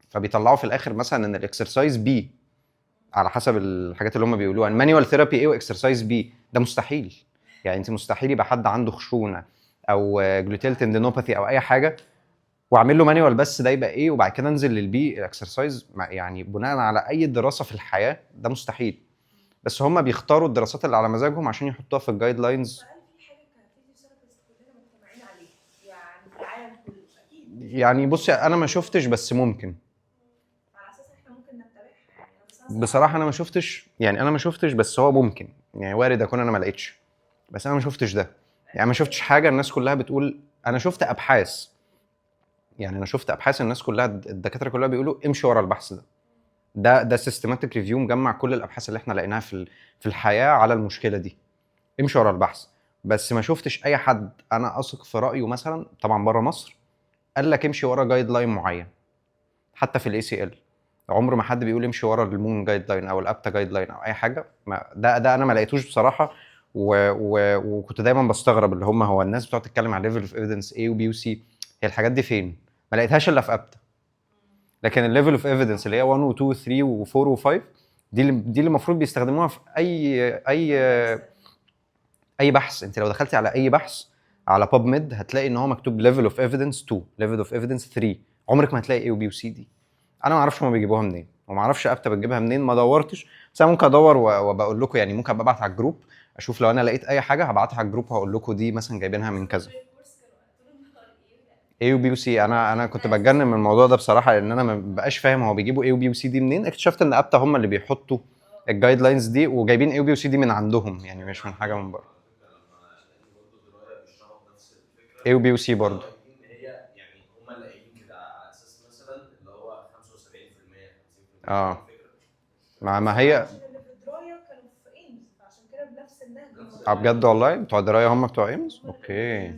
فبيطلعوا في الاخر مثلا ان الاكسرسايز بي على حسب الحاجات اللي هم بيقولوها المانيوال ثيرابي ايه واكسرسايز بي. ده مستحيل. يعني انت مستحيل يبقى حد عنده خشونه او جلوتيل تندينوباثي او اي حاجه واعمل له مانيوال بس ده يبقى ايه وبعد كده انزل للبي الاكسرسايز. يعني بناء على اي دراسه في الحياه ده مستحيل. بس هم بيختاروا الدراسات اللي على مزاجهم عشان يحطوها في الجايد لاينز. هل في حاجه كفيزيوثيرابيست كلنا مجتمعين عليها يعني في العالم كله؟ اكيد. يعني بصي انا ما شفتش بس ممكن. على اساس احنا ممكن نتبعها يعني. بصراحه انا ما شفتش. يعني انا ما شفتش بس هو ممكن. يعني وارد اكون انا ما لقيتش بس انا ما شفتش ده. يعني ما شفتش حاجه الناس كلها بتقول. انا شفت ابحاث. يعني انا شفت ابحاث الناس كلها الدكاتره كلها بيقولوا امشي ورا البحث ده سيستماتيك ريفيو مجمع كل الابحاث اللي احنا لقيناها في الحياه على المشكله دي. امشي ورا البحث. بس ما شفتش اي حد انا اثق في رايه مثلا طبعا بره مصر قال لك امشي ورا جايد لاين معين. حتى في الاي سي ال عمر ما حد بيقول امشي ورا المون جايد لاين او الابتا جايد لاين او اي حاجه. ده انا ما لقيتوش بصراحه. وكنت دايما بستغرب اللي هم هو الناس بتقعد تتكلم على ليفل اوف ايفيدنس اي وبي وسي. هي الحاجات دي فين؟ ما لقيتهاش الا في ابتا. لكن الليفل اوف ايفيدنس اللي هي 1 و2 و3 و4 و5 دي اللي المفروض بيستخدموها في اي اي بحث، انت لو دخلتي على اي بحث على باب ميد هتلاقي ان هو مكتوب ليفل اوف ايفيدنس 2، ليفل اوف ايفيدنس 3، عمرك ما هتلاقي اي وبي وسي دي. انا ما اعرفش هما بيجيبوها منين وما اعرفش ابتا بتجيبها منين، ما دورتش، بس انا ممكن ادور وبقول لكم، يعني ممكن ابعت على الجروب اشوف لو انا لقيت اي حاجه هبعتها على الجروب وهقول لكم دي مثلا جايبينها من كذا. اي وبي وسي انا كنت بتجنن من الموضوع ده بصراحه، لان انا ما بقاش فاهم هو بيجيبوا اي وبي وسي دي منين. اكتشفت ان ابتا هم اللي بيحطوا الجايد لاينز دي وجايبين اي وبي وسي دي من عندهم، يعني مش من حاجه من بره. اي وبي وسي برضه هي يعني هم اللي قايلين كده على اساس مثلا اللي هو 75% 50%. اه ما هي عشان اللي في درايه كانوا في ايمز، فعشان كده بنفس النهج. بجد والله بتوع درايه هم بتوع ايمز؟ اوكي.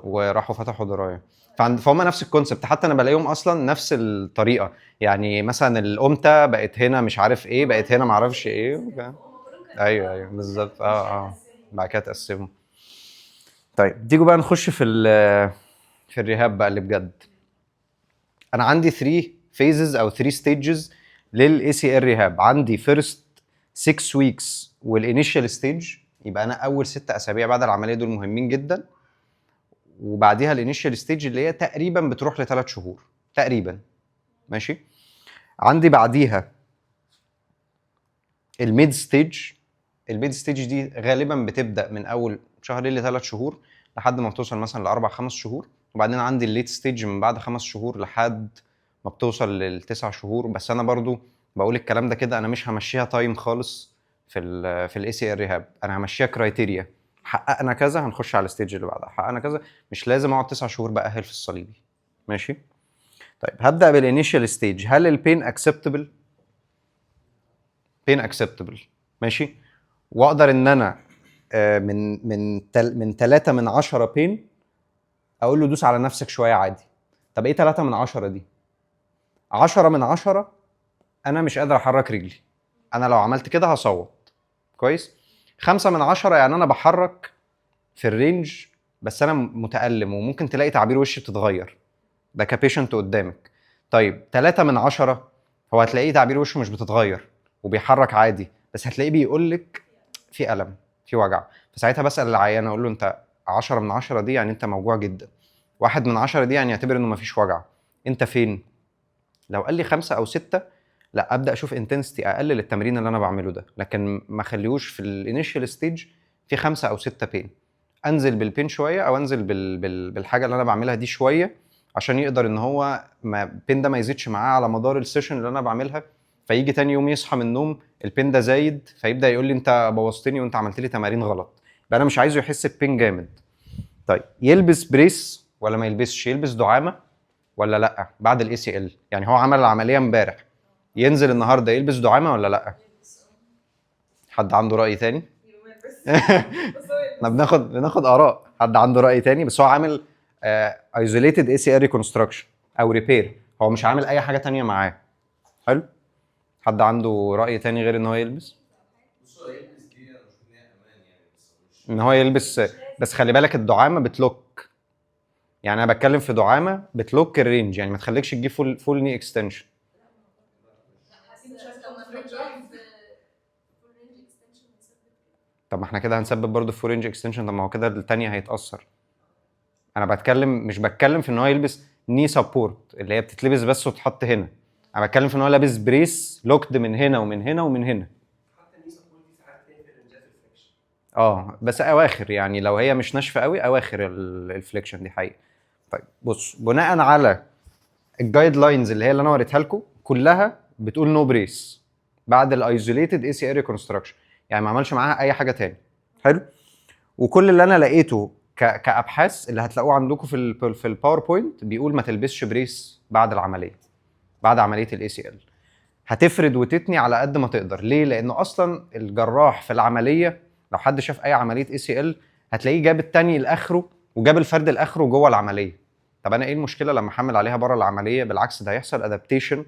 وراحوا فتحوا درايه، فهم نفس الكونسبت، حتى انا بلاقيهم اصلا نفس الطريقه، يعني مثلا الامتا بقت هنا مش عارف ايه، بقت هنا معرفش ايه ايوه بالظبط. بعد كده تقسموا. طيب تيجوا بقى نخش في الرهاب بقى اللي بجد. انا عندي 3 phases او 3 stages للاي سي ال ريهاب. عندي first 6 weeks والانيشال ستيج، يبقى انا اول 6 اسابيع بعد العمليه دول مهمين جدا، وبعديها الانيشال ستيج اللي هي تقريبا بتروح ل3 شهور تقريبا، ماشي. عندي بعديها الميد ستيج. الميد ستيج دي غالبا بتبدا من اول شهرين ل3 شهور لحد ما بتوصل مثلا ل4-5 شهور، وبعدين عندي الليت ستيج من بعد 5 شهور لحد ما بتوصل ل9 شهور. بس انا برضو بقول الكلام ده كده، انا مش همشيها تايم خالص في الاي سي ال ريهاب، انا همشيها كرايتيريا. حققنا كذا هنخش على الستيج اللي بعدها، حققنا كذا، مش لازم اقعد 9 شهور باهل في الصليبي، ماشي. طيب هبدا بالانيشال ستيج. هل البين اكسبتبل؟ بين اكسبتبل، ماشي. واقدر ان انا من 3 من 10 بين اقول له دوس على نفسك شويه عادي. طب ايه 3 من 10 دي؟ 10 من 10 انا مش قادر احرك رجلي، انا لو عملت كده هصوت، كويس. 5 من 10 يعني انا بحرك في الرينج بس انا متألم وممكن تلاقي تعبير وشي بتتغير، ده كبيشنت قدامك. طيب 3 من 10 هو هتلاقيه تعبير وشه مش بتتغير وبيحرك عادي، بس هتلاقيه بيقول لك في ألم، في وجع. فساعتها بسأل العيان اقول له انت 10 من 10 دي يعني انت موجوع جدا، 1 من 10 دي يعني يعتبر انه مفيش وجع، انت فين؟ لو قال لي 5 أو 6 لا ابدا اشوف انتنسيتي اقل للتمرين اللي انا بعمله ده، لكن ما خليهوش في الانيشال ستيج في 5 أو 6 بين. انزل بالبين شويه او انزل بالحاجه اللي انا بعملها دي شويه عشان يقدر ان هو البين ده ما يزيدش معاه على مدار السيشن اللي انا بعملها، فيجي تاني يوم يصحى من النوم البين ده زايد فيبدا يقول لي انت بوظتني وانت عملت لي تمارين غلط، يبقى انا مش عايزه يحس ببين جامد. طيب يلبس بريس ولا ما يلبسش؟ يلبس دعامه ولا لا بعد الاي سي ال؟ يعني هو عمل العمليه امبارح، ينزل النهارده يلبس دعامه ولا لا؟ حد عنده راي تاني؟ احنا بناخد اراء، حد عنده راي تاني؟ بس هو عامل ايزوليتد اي سي ار ريكونستراكشن او ريبير، هو مش عامل اي حاجه تانية معاه. حلو. حد عنده راي تاني غير ان هو يلبس؟ بص هو يلبس دي انا بشوف ان هي امان يعني، بس مش ان هو يلبس، بس خلي بالك الدعامه بتلوك، يعني انا بتكلم في دعامه بتلوك الرينج، يعني ما تخليكش تجيب فول ني اكستنشن. طب ما احنا كده هنسبب برضه في فول رينج اكستنشن، طب ما هو كده الثانيه هيتاثر. انا مش بتكلم في ان هو يلبس ني سبورت اللي هي بتتلبس بس وتحط هنا، انا بتكلم في ان هو لابس بريس لوكد من هنا ومن هنا ومن هنا. حتى الني سبورت دي ساعات تقفل رنجات الفليكشن. بس اواخر، يعني لو هي مش ناشفه قوي اواخر الفليكشن دي حقيقه. طيب بص، بناء على الجايد لاينز اللي انا وريتها لكم كلها بتقول نو بريس بعد الايزوليتد اي سي ار ريكونستراكشن، يعني ما عملش معاها اي حاجه تاني. حلو. وكل اللي انا لقيته كابحاث اللي هتلاقوه عندكم في الباوربوينت بيقول ما تلبسش بريس بعد العمليه، بعد عمليه الاي سي ال. هتفرد وتتني على قد ما تقدر. ليه؟ لانه اصلا الجراح في العمليه لو حد شاف اي عمليه اي سي ال هتلاقيه جاب التاني لاخره وجاب الفرد لاخره جوه العمليه. طب انا ايه المشكله لما احمل عليها بره العمليه؟ بالعكس ده هيحصل ادابتيشن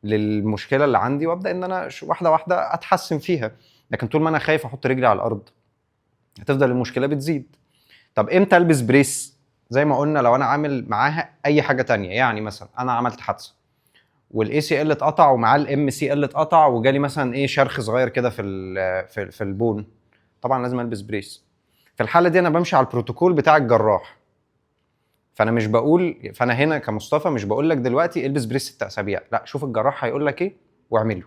للمشكله اللي عندي وابدا ان انا واحده واحده اتحسن فيها. لكن طول ما انا خايف احط رجلي على الارض هتفضل المشكله بتزيد. طب امتى البس بريس؟ زي ما قلنا لو انا عامل معاها اي حاجه تانية، يعني مثلا انا عملت حادثه والاي سي ال اتقطع ومعاه الام سي ال اتقطع وجالي مثلا شرخ صغير كده في البون، طبعا لازم البس بريس. في الحاله دي انا بمشي على البروتوكول بتاع الجراح، فانا مش بقول، فانا هنا كمصطفى مش بقول لك دلوقتي البس بريس 6 اسابيع، لا شوف الجراح هيقول لك ايه واعمله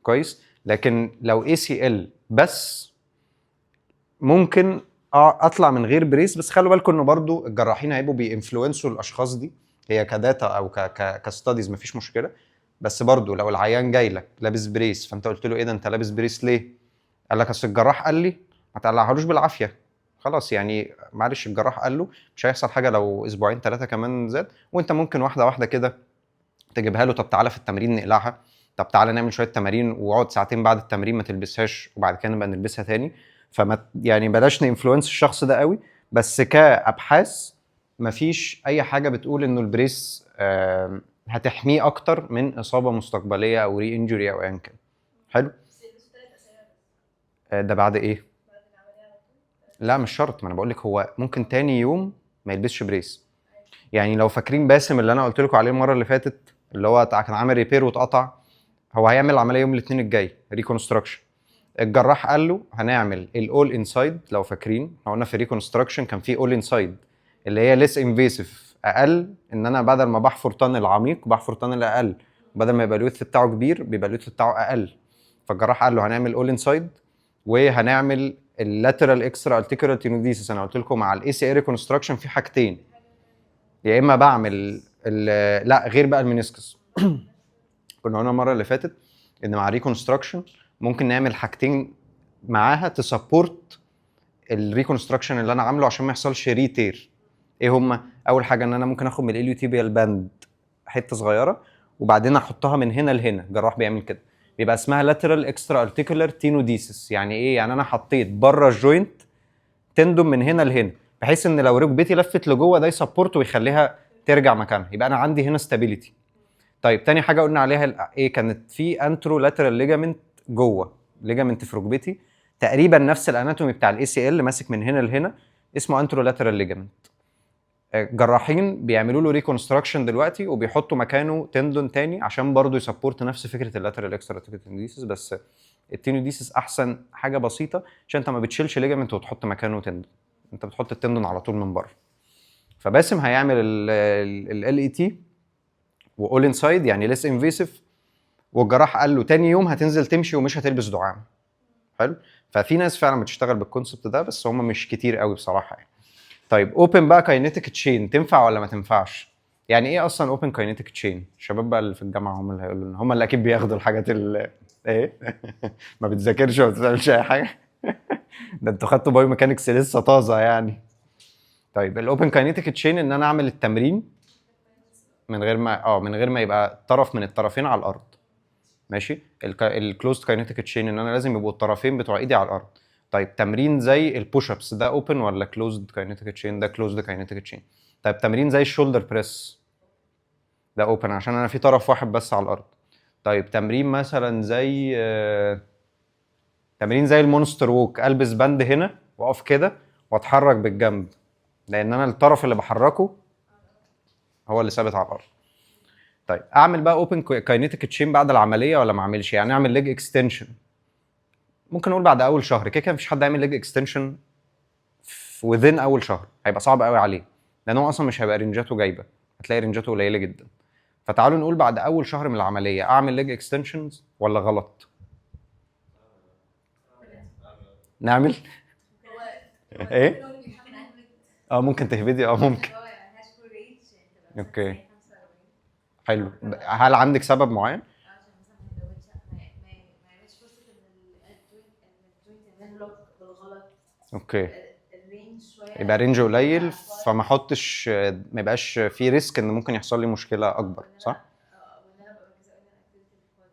كويس. لكن لو ACL بس ممكن اطلع من غير بريس، بس خلوا بالكم انه برضو الجراحين هيبقوا بينفلونسوا الاشخاص دي، هي كداتا او كستاديز مفيش مشكله. بس برضو لو العيان جاي لك لابس بريس فانت قلت له ايه ده انت لابس بريس ليه؟ قال لك اصل الجراح قال لي، ما تقلعهالوش بالعافيه، خلاص يعني معلش الجراح قال له مش هيحصل حاجه لو اسبوعين 3 كمان زاد، وانت ممكن واحده واحده كده تجيبها له. طب تعالى في التمرين نقلعها، طب تعالى نعمل شويه تمارين واقعد ساعتين بعد التمرين ما تلبسهاش وبعد كده نبقى نلبسها تاني. فما يعني بلاش نانفلونس الشخص ده قوي، بس كابحاث مفيش اي حاجه بتقول انه البريس هتحميه اكتر من اصابه مستقبليه او ري انجري او ايا كان. حلو. ده بعد ايه؟ لا مش شرط، ما انا بقول لك هو ممكن تاني يوم ما يلبسش بريس. يعني لو فاكرين باسم اللي انا قلت لكم عليه المره اللي فاتت اللي هو كان عامل ريبير واتقطع، هو هيعمل العمليه يوم الاثنين الجاي ريكونستراكشن. الجراح قال له هنعمل الاول انسايد، لو فاكرين احنا قلنا في ريكونستراكشن كان في اول انسايد اللي هي ليس انفيسيف، اقل ان انا بدل ما بحفر تانل عميق بحفر تانل اقل، بدل ما يبقى الويدث بتاعه كبير بيبقى الويدث بتاعه اقل. فالجراح قال له هنعمل اول انسايد وهنعمل اللاترال اكسترا ارتيكولار تينوديسيس. انا قلت لكم مع الاي سي اي ريكونستراكشن في حاجتين، يا اما بعمل لا غير بقى المينيسكس كنا قلنا المره اللي فاتت ان مع ريكونستراكشن ممكن نعمل حاجتين معاها تسبورت الريكونستراكشن اللي انا عامله عشان ما يحصلش ريتير. ايه هما؟ اول حاجه ان انا ممكن اخد من الاليوتيبيال باند حته صغيره وبعدين احطها من هنا لهنا، الجراح بيعمل كده، بيبقى اسمها لاترال اكسترا ارتيكولار تينوديسيس. يعني ايه؟ يعني انا حطيت بره الجوينت تندم من هنا لهنا بحيث ان لو ركبتي لفت لجوه ده يسبورت ويخليها ترجع مكانها، يبقى انا عندي هنا ستابيليتي. طيب تاني حاجه قلنا عليها ايه؟ كانت في انترو لاترال ليجامنت جوه، ليجامنت في ركبتي تقريبا نفس الاناتومي بتاع الاي سي ال ماسك من هنا لهنا، اسمه انترو لاترال ليجامنت. جراحين بيعملوا له ريكونستراكشن دلوقتي وبيحطوا مكانه تندون تاني عشان برضه يسبورت نفس فكره اللاترال اكسترا تينوديسيس. بس التينوديسيس احسن حاجه بسيطه عشان انت ما بتشيلش ليجامنت وتحط مكانه تندون، انت بتحط التندون على طول من بره. فباسم هيعمل ال اي تي واول انسايد يعني ليس انفيسيف، والجراح قال له تاني يوم هتنزل تمشي ومش هتلبس دعامه. حلو. ففي ناس فعلا بتشتغل بالكونسبت ده بس هم مش كتير قوي بصراحه يعني. طيب اوبن بقى كاينيتيك تشين تنفع ولا ما تنفعش؟ يعني ايه اصلا اوبن كاينيتيك تشين؟ الشباب بقى اللي في الجامعه هم اللي هيقولوا لنا، هم اللي اكيد بياخدوا الحاجات اللي ايه ما بتذاكرش وما بتعملش اي حاجه ده انتوا خدتوا بايو ميكانكس لسه طازه يعني. طيب الاوبن كاينيتيك تشين ان انا اعمل التمرين من غير ما يبقى طرف من الطرفين على الارض. ماشي. الكلوزد كاينيتيك تشين ان انا لازم يبقوا الطرفين بتوع ايدي على الارض. طيب تمرين زي البوش ابس ده اوبن ولا كلوزد كاينيتيك تشين؟ ده كلوزد كاينيتيك تشين. طيب تمرين زي الشولدر بريس ده اوبن عشان انا في طرف واحد بس على الارض. طيب تمرين مثلا زي تمرين زي المونستر ووك، البس بند هنا واقف كده واتحرك بالجنب لان انا الطرف اللي بحركه هو اللي ثابت على الارض. طيب اعمل بقى اوبن كاينيتيك تشين بعد العمليه ولا ما اعملش؟ يعني اعمل ليج اكستنشن ممكن نقول بعد اول شهر، كده مفيش حد هيعمل ليج اكستنشن within اول شهر، هيبقى صعب قوي عليه لان هو اصلا مش هيبقى رينجاته جايبه، هتلاقي رينجاته قليله جدا. فتعالوا نقول بعد اول شهر من العمليه اعمل ليج اكستنشنز ولا غلط؟ نعمل ايه؟ ممكن تهبدي ممكن. اوكي حلو. هل عندك سبب معين؟ اوكي يبقى رينج قليل فما احطش، ما يبقاش في ريسك ان ممكن يحصل لي مشكله اكبر، صح؟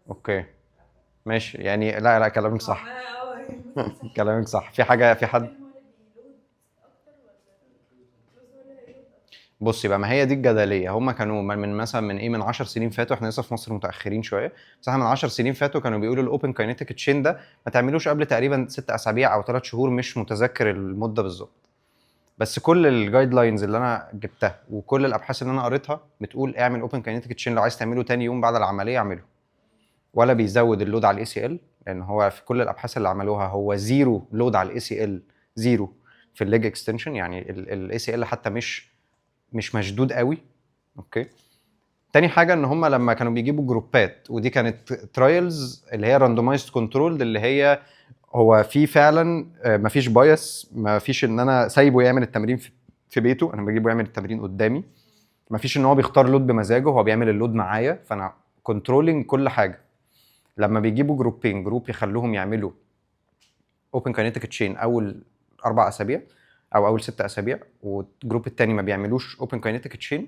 اوكي ماشي يعني. لا كلامك صح كلامك صح. في حاجه في حد بص يبقى ما هي دي الجدليه. هم كانوا من مثلا من 10 سنين فاتوا، احنا لسه في مصر متاخرين شويه، بس احنا من 10 سنين فاتوا كانوا بيقولوا الاوبن كاينيتيك تشين ده ما تعملوش قبل تقريبا 6 اسابيع او 3 شهور، مش متذكر المده بالظبط. بس كل الجايد لاينز اللي انا جبتها وكل الابحاث اللي انا قريتها بتقول اعمل اوبن كاينيتيك تشين لو عايز تعمله تاني يوم بعد العمليه اعمله، ولا بيزود اللود على الاي سي ال لان هو في كل الابحاث اللي عملوها هو زيرو لود على الاي سي ال، زيرو في الليج اكستنشن، يعني الاي سي ال حتى مش مشدود قوي. اوكي. تاني حاجه ان هم لما كانوا بيجيبوا جروبات، ودي كانت ترايلز اللي هي راندومايزد كنترول، اللي هي هو في فعلا مفيش بايس، مفيش ان انا سايبه يعمل التمرين في بيته، انا بجيبه يعمل التمرين قدامي، مفيش ان هو بيختار لود بمزاجه، هو بيعمل اللود معايا، فانا كنترولينج كل حاجه. لما بيجيبوا جروبين، جروب يخلوهم يعملوا اوبن كاينيتيك تشين اول 4 اسابيع او اول 6 اسابيع، والجروب التاني ما بيعملوش اوبن كاينيتيك تشين،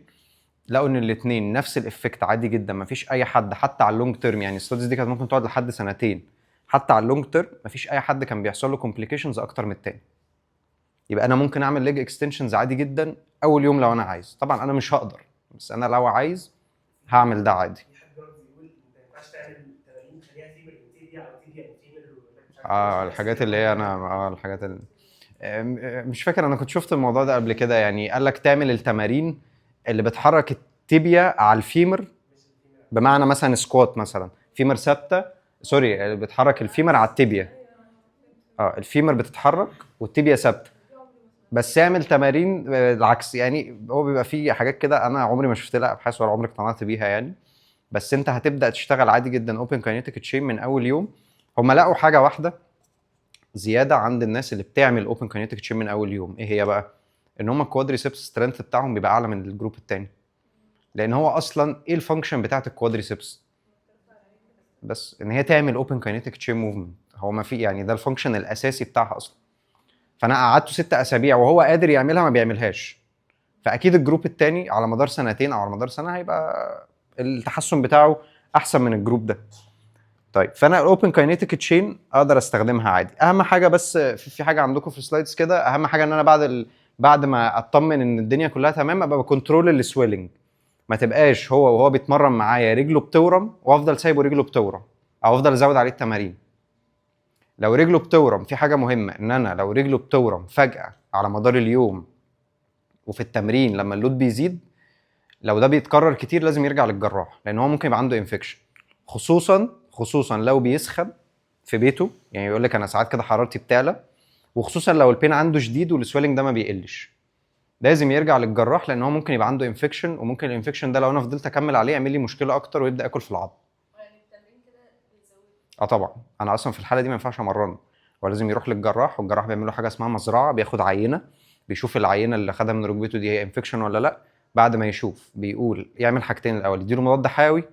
لقوا ان الاثنين نفس الافكت عادي جدا، مفيش اي حد حتى على اللونج تيرم، يعني الستاديز دي كانت ممكن تقعد لحد 2 سنين، حتى على اللونج تيرم مفيش اي حد كان بيحصل له كومبليكيشنز اكتر من التاني. يبقى انا ممكن اعمل ليج اكستنشنز عادي جدا اول يوم لو انا عايز، طبعا انا مش هقدر، بس انا لو عايز هعمل ده عادي. في حد برضه بيقول انت ما ينفعش تعمل تمارين تخليها فيمر وتيبيا او تيبيا وفيمر مش عارف الحاجات اللي هي انا الحاجات اللي مش فاكر، انا كنت شفت الموضوع ده قبل كده، يعني قال لك تعمل التمارين اللي بتحرك التيبيا على الفيمر، بمعنى مثلا سكوات مثلا، فيمر ثابته، سوري، اللي بتحرك الفيمر على التيبيا، الفيمر بتتحرك والتيبيا ثابته، بس اعمل تمارين العكس. يعني هو بيبقى فيه حاجات كده انا عمري ما شفت لها ابحاث ولا عمري اقتنعت بيها يعني، بس انت هتبدا تشتغل عادي جدا اوبن كاينيتيك تشين من اول يوم. هم لقوا حاجه واحده زياده عند الناس اللي بتعمل اوبن كاينيتيك تشين من اول يوم، ايه هي بقى؟ ان هم الكوادريسبس سترينث بتاعهم بيبقى اعلى من الجروب الثاني، لان هو اصلا ايه الفانكشن بتاعت الكوادريسبس؟ بس ان هي تعمل اوبن كاينيتيك تشين موفمنت، هو ما في يعني ده الفانكشن الاساسي بتاعها اصلا. فانا قعدته 6 اسابيع وهو قادر يعملها ما بيعملهاش، فاكيد الجروب الثاني على مدار 2 سنين او على مدار سنه هيبقى التحسن بتاعه احسن من الجروب ده. طيب فانا الاوبن كاينيتيك تشين اقدر استخدمها عادي. اهم حاجه بس في حاجه عندكم في السلايدز كده، اهم حاجه ان انا بعد ما اطمن ان الدنيا كلها تمام ابقى بكنترول السويلنج، ما تبقاش هو وهو بيتمرن معايا رجله بتورم وافضل سايبه رجله بتورم او افضل ازود عليه التمارين. لو رجله بتورم، في حاجه مهمه، ان انا لو رجله بتورم فجاه على مدار اليوم وفي التمرين لما اللود بيزيد، لو ده بيتكرر كتير لازم يرجع للجراح، لان هو ممكن يبقى عنده انفكشن، خصوصا لو بيسخن في بيته، يعني يقول لك انا ساعات كده حرارتي بتعلى، وخصوصا لو البين عنده شديد والسويلنج ده ما بيقلش، لازم يرجع للجراح، لان هو ممكن يبقى عنده انفكشن، وممكن الانفكشن ده لو انا فضلت اكمل عليه يعمل لي مشكله اكتر ويبدا ياكل في العظم. يعني التمرين كده بيزود. طبعا انا اصلا في الحاله دي ما ينفعش امرنه، هو لازم يروح للجراح، والجراح بيعمل له حاجه اسمها مزرعه، بياخد عينه، بيشوف العينه اللي خدها من ركبته دي هي انفكشن ولا لا، بعد ما يشوف بيقول يعمل حاجتين، الاول يديله مضاد حيوي،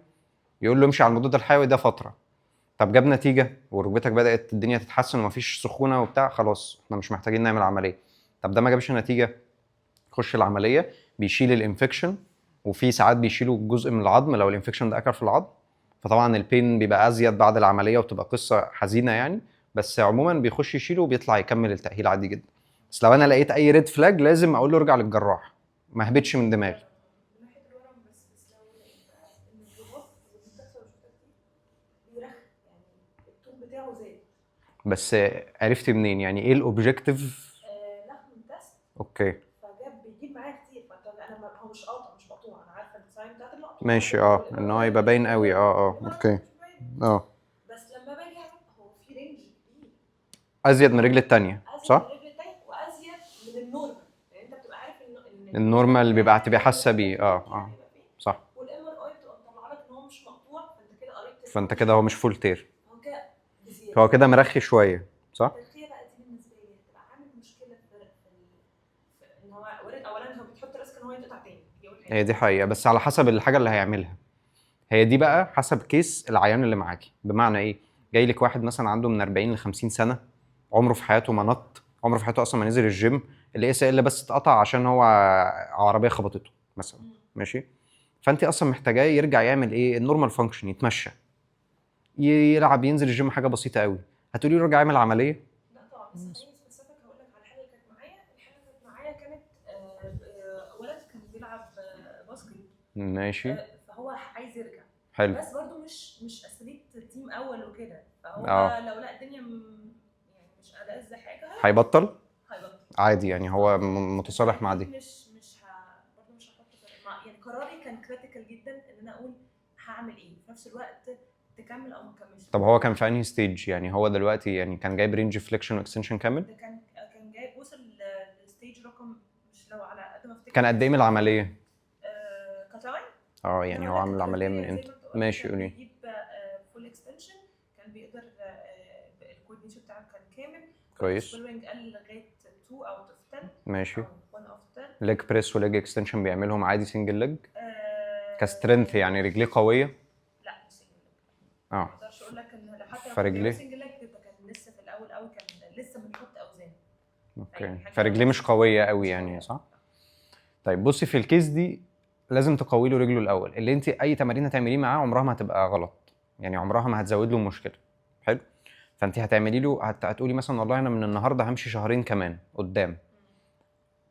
يقول له امشي على المضاد الحيوي ده فتره، طب جاب نتيجه وركبتك بدات الدنيا تتحسن ومفيش سخونه وبتاع، خلاص احنا مش محتاجين نعمل عمليه. طب ده ما جابش نتيجه، خش العمليه، بيشيل الانفكشن، وفي ساعات بيشيلوا جزء من العظم لو الانفكشن ده اكل في العظم، فطبعا البين بيبقى ازيد بعد العمليه وبتبقى قصه حزينه يعني، بس عموما بيخش يشيله وبيطلع يكمل التاهيل عادي جدا. بس لو انا لقيت اي ريد فلاج لازم اقول له ارجع للجراح، ما اهبطش من دماغي. من ناحيه الورم بس لو لقيت بقى ان الضغط اللي بتحصل مش كتير بيرخم، يعني الطول بتاعه زاد. بس عرفت منين يعني ايه الاوبجكتيف؟ لحم تست اوكي فجاب بيجيب معايا كتير، فانت انا هو مش قاطع مش مقطوع، انا عارفه الديزاين بتاعت المقطوع ماشي، ان هو يبقى باين قوي، اوكي، بس لما باجي اعمل هو في رينج كبير ازيد من الرجل الثانيه صح؟ ازيد من الرجل التانية وازيد من النورمال، يعني انت بتبقى عارف ان النورمال بيبقى تبقى حاسه بيه، صح، والام ار اي بتبقى مطلعه لك ان هو مش مقطوع، فانت كده قريت، فانت كده هو مش فول تير، هو كده بزياده، هو كده مرخي شويه صح؟ الترخيه بقى دي بالنسبه لي هتبقى عامل مشكله في ان هو اولا هو بتحط ريسك ان هو يتقطع تاني، هي دي حقيقه، بس على حسب الحاجه اللي هيعملها، هي دي بقى حسب كيس العيان اللي معاكي. بمعنى ايه؟ جاي لك واحد مثلا عنده من 40 ل 50 سنه، عمره في حياته ما نط، عمره في حياته اصلا ما نزل الجيم، الاس ال بس اتقطع عشان هو عربيه خبطته مثلا، ماشي، فانت اصلا محتاجاه يرجع يعمل ايه؟ النورمال فانكشن، يتمشى، يلعب، ينزل الجيم، حاجه بسيطه قوي. هتقولي له ارجع اعمل عمليه؟ لا طبعا، بس خليني سبيسيفيك هقول لك على الحاله اللي كانت معايا، الحاله اللي كانت معايا كانت ولد كان بيلعب باسكت، ماشي، فهو عايز يرجع، حلو، بس برضو مش اثليت تيم اول وكده، فهو لو لا الدنيا يعني مش ألذ حاجه هيبطل هيبطل عادي، يعني هو متصالح مع دي. برضو مش هحط يعني قراري كان كريتيكال جدا ان انا اقول هعمل ايه، في نفس الوقت تكمل او ما تكملش. طب هو كان في انهي ستيج؟ يعني هو دلوقتي يعني كان جايب رينج فليكشن واكستنشن كامل؟ ده كان جايب وصل لستيج رقم، مش لو على قد ما افتكر كان قد ايه من العمليه؟ كتايم. يعني هو عامل العمليه من امتى؟ ماشي قولي. بيجيب فول اكستنشن، كان بيقدر الكوردينيشن بتاعه كان كامل كويس. سويلنج قل لغايه 2 اوت اوف 10 ماشي. أو 1 اوت اوف 10. ليج بريس وليج اكستنشن بيعملهم عادي سنجل ليج كسترينث، يعني رجليه قويه؟ لا مش سنجل ليج. ما اقدرش اقول لك ان حتى فرجليه سنجل ليج ده كان لسه في الاول قوي، كان لسه بنحط اوزان. اوكي، فرجليه مش قويه قوي يعني، صح؟ طيب بصي، في الكيس دي لازم تقوي له رجله الاول. اللي انت اي تمارين هتعمليه معاه عمرها ما هتبقى غلط، يعني عمرها ما هتزود له مشكله. حلو. فانت هتعملي له هتقولي مثلا والله انا من النهارده همشي شهرين كمان قدام،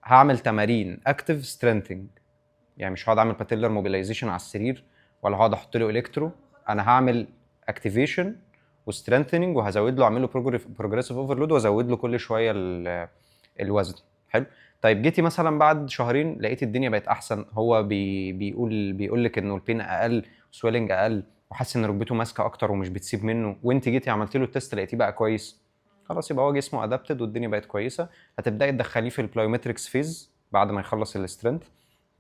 هعمل تمارين اكتيف سترينثينج، يعني مش هقعد اعمل باتيلر موبيلايزيشن على السرير ولا هقعد احط له الكترو. انا هعمل اكتيفيشن وسترينثينج، وهزود له، اعمل له بروجريسيف اوفرلود، وازود له كل شويه الوزن. حلو. طيب جيتي مثلا بعد شهرين لقيت الدنيا بقت احسن، هو بيقول لك انه البين اقل وسويلنج اقل وحاسس ان ركبته ماسكه اكتر ومش بتسيب منه، وانت جيتي عملتي له التست لقيتيه بقى كويس، خلاص يبقى هو جسمه ادابتد والدنيا بقت كويسه. هتبداي تدخليه في البلايومتريكس فيز بعد ما يخلص السترينث،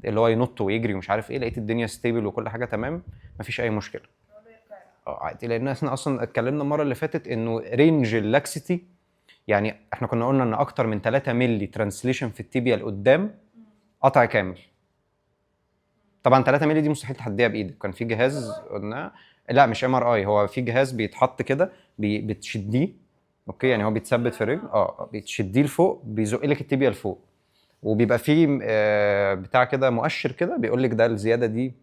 اللي هو ينط ويجري ومش عارف ايه، لقيت الدنيا ستيبل وكل حاجه تمام، مفيش اي مشكله. عادي، لان احنا اصلا اتكلمنا المره اللي فاتت انه رينج اللاكسيتي، يعني احنا كنا قلنا ان اكتر من 3 مللي ترانسليشن في التيبيا لقدام قطع كامل. طبعا 3 مللي دي مستحيل تحديها بايدك، كان في جهاز قلنا، لا مش MRI، هو في جهاز بيتحط كده بتشديه، اوكي، يعني هو بيتثبت في الرجل، بتشديه لفوق بيزق لك التيبيا لفوق، وبيبقى فيه بتاع كده مؤشر كده بيقول لك ده الزياده دي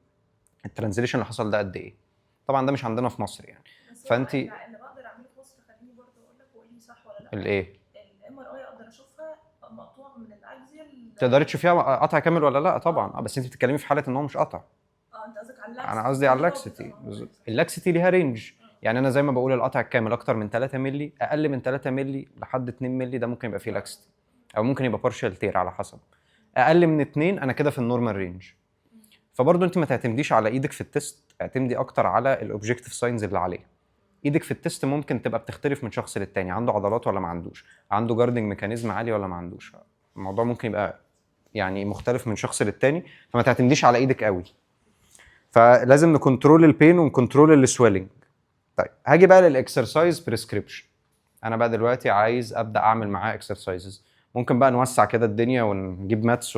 الترانزليشن اللي حصل ده قد ايه. طبعا ده مش عندنا في مصر يعني. فانت اللي بقدر اعمله في مصر، خليني برضه اقول لك وقول لي صح ولا لا. الايه؟ MRI اقدر اشوفها مقطوعه من الاكزيال. تقدري تشوفيها قطع كامل ولا لا؟ طبعا. بس انت بتتكلمي في حاله ان هو مش قطع. انت قصدك على اللاكسيتي. انا قصدي على اللاكسيتي. اللاكسيتي ليها رينج، يعني انا زي ما بقول القطع الكامل اكتر من 3 مللي، اقل من 3 مللي لحد 2 مللي ده ممكن يبقى فيه لاكسيتي، او ممكن يبقى بارشال تير على حسب. اقل من 2 انا كده في النورمال رينج. فبرضه انت ما تعتمديش على ايدك في التست، اعتمدي اكتر على الاوبجكتيف ساينز اللي عليه. ايدك في التست ممكن تبقى بتختلف من شخص للتاني، عنده عضلات ولا ما عندوش، عنده جاردنج ميكانيزم عالي ولا ما عندوش، الموضوع ممكن يبقى يعني مختلف من شخص للتاني، فما تعتمديش على ايدك قوي. فلازم نكنترول البين ونكنترول السويلنج. طيب هاجي بقى للاكسرسايز بريسكريبشن. انا بقى دلوقتي عايز ابدا اعمل معاه اكسرسايزز، ممكن بقى نوسع كده الدنيا ونجيب ماتس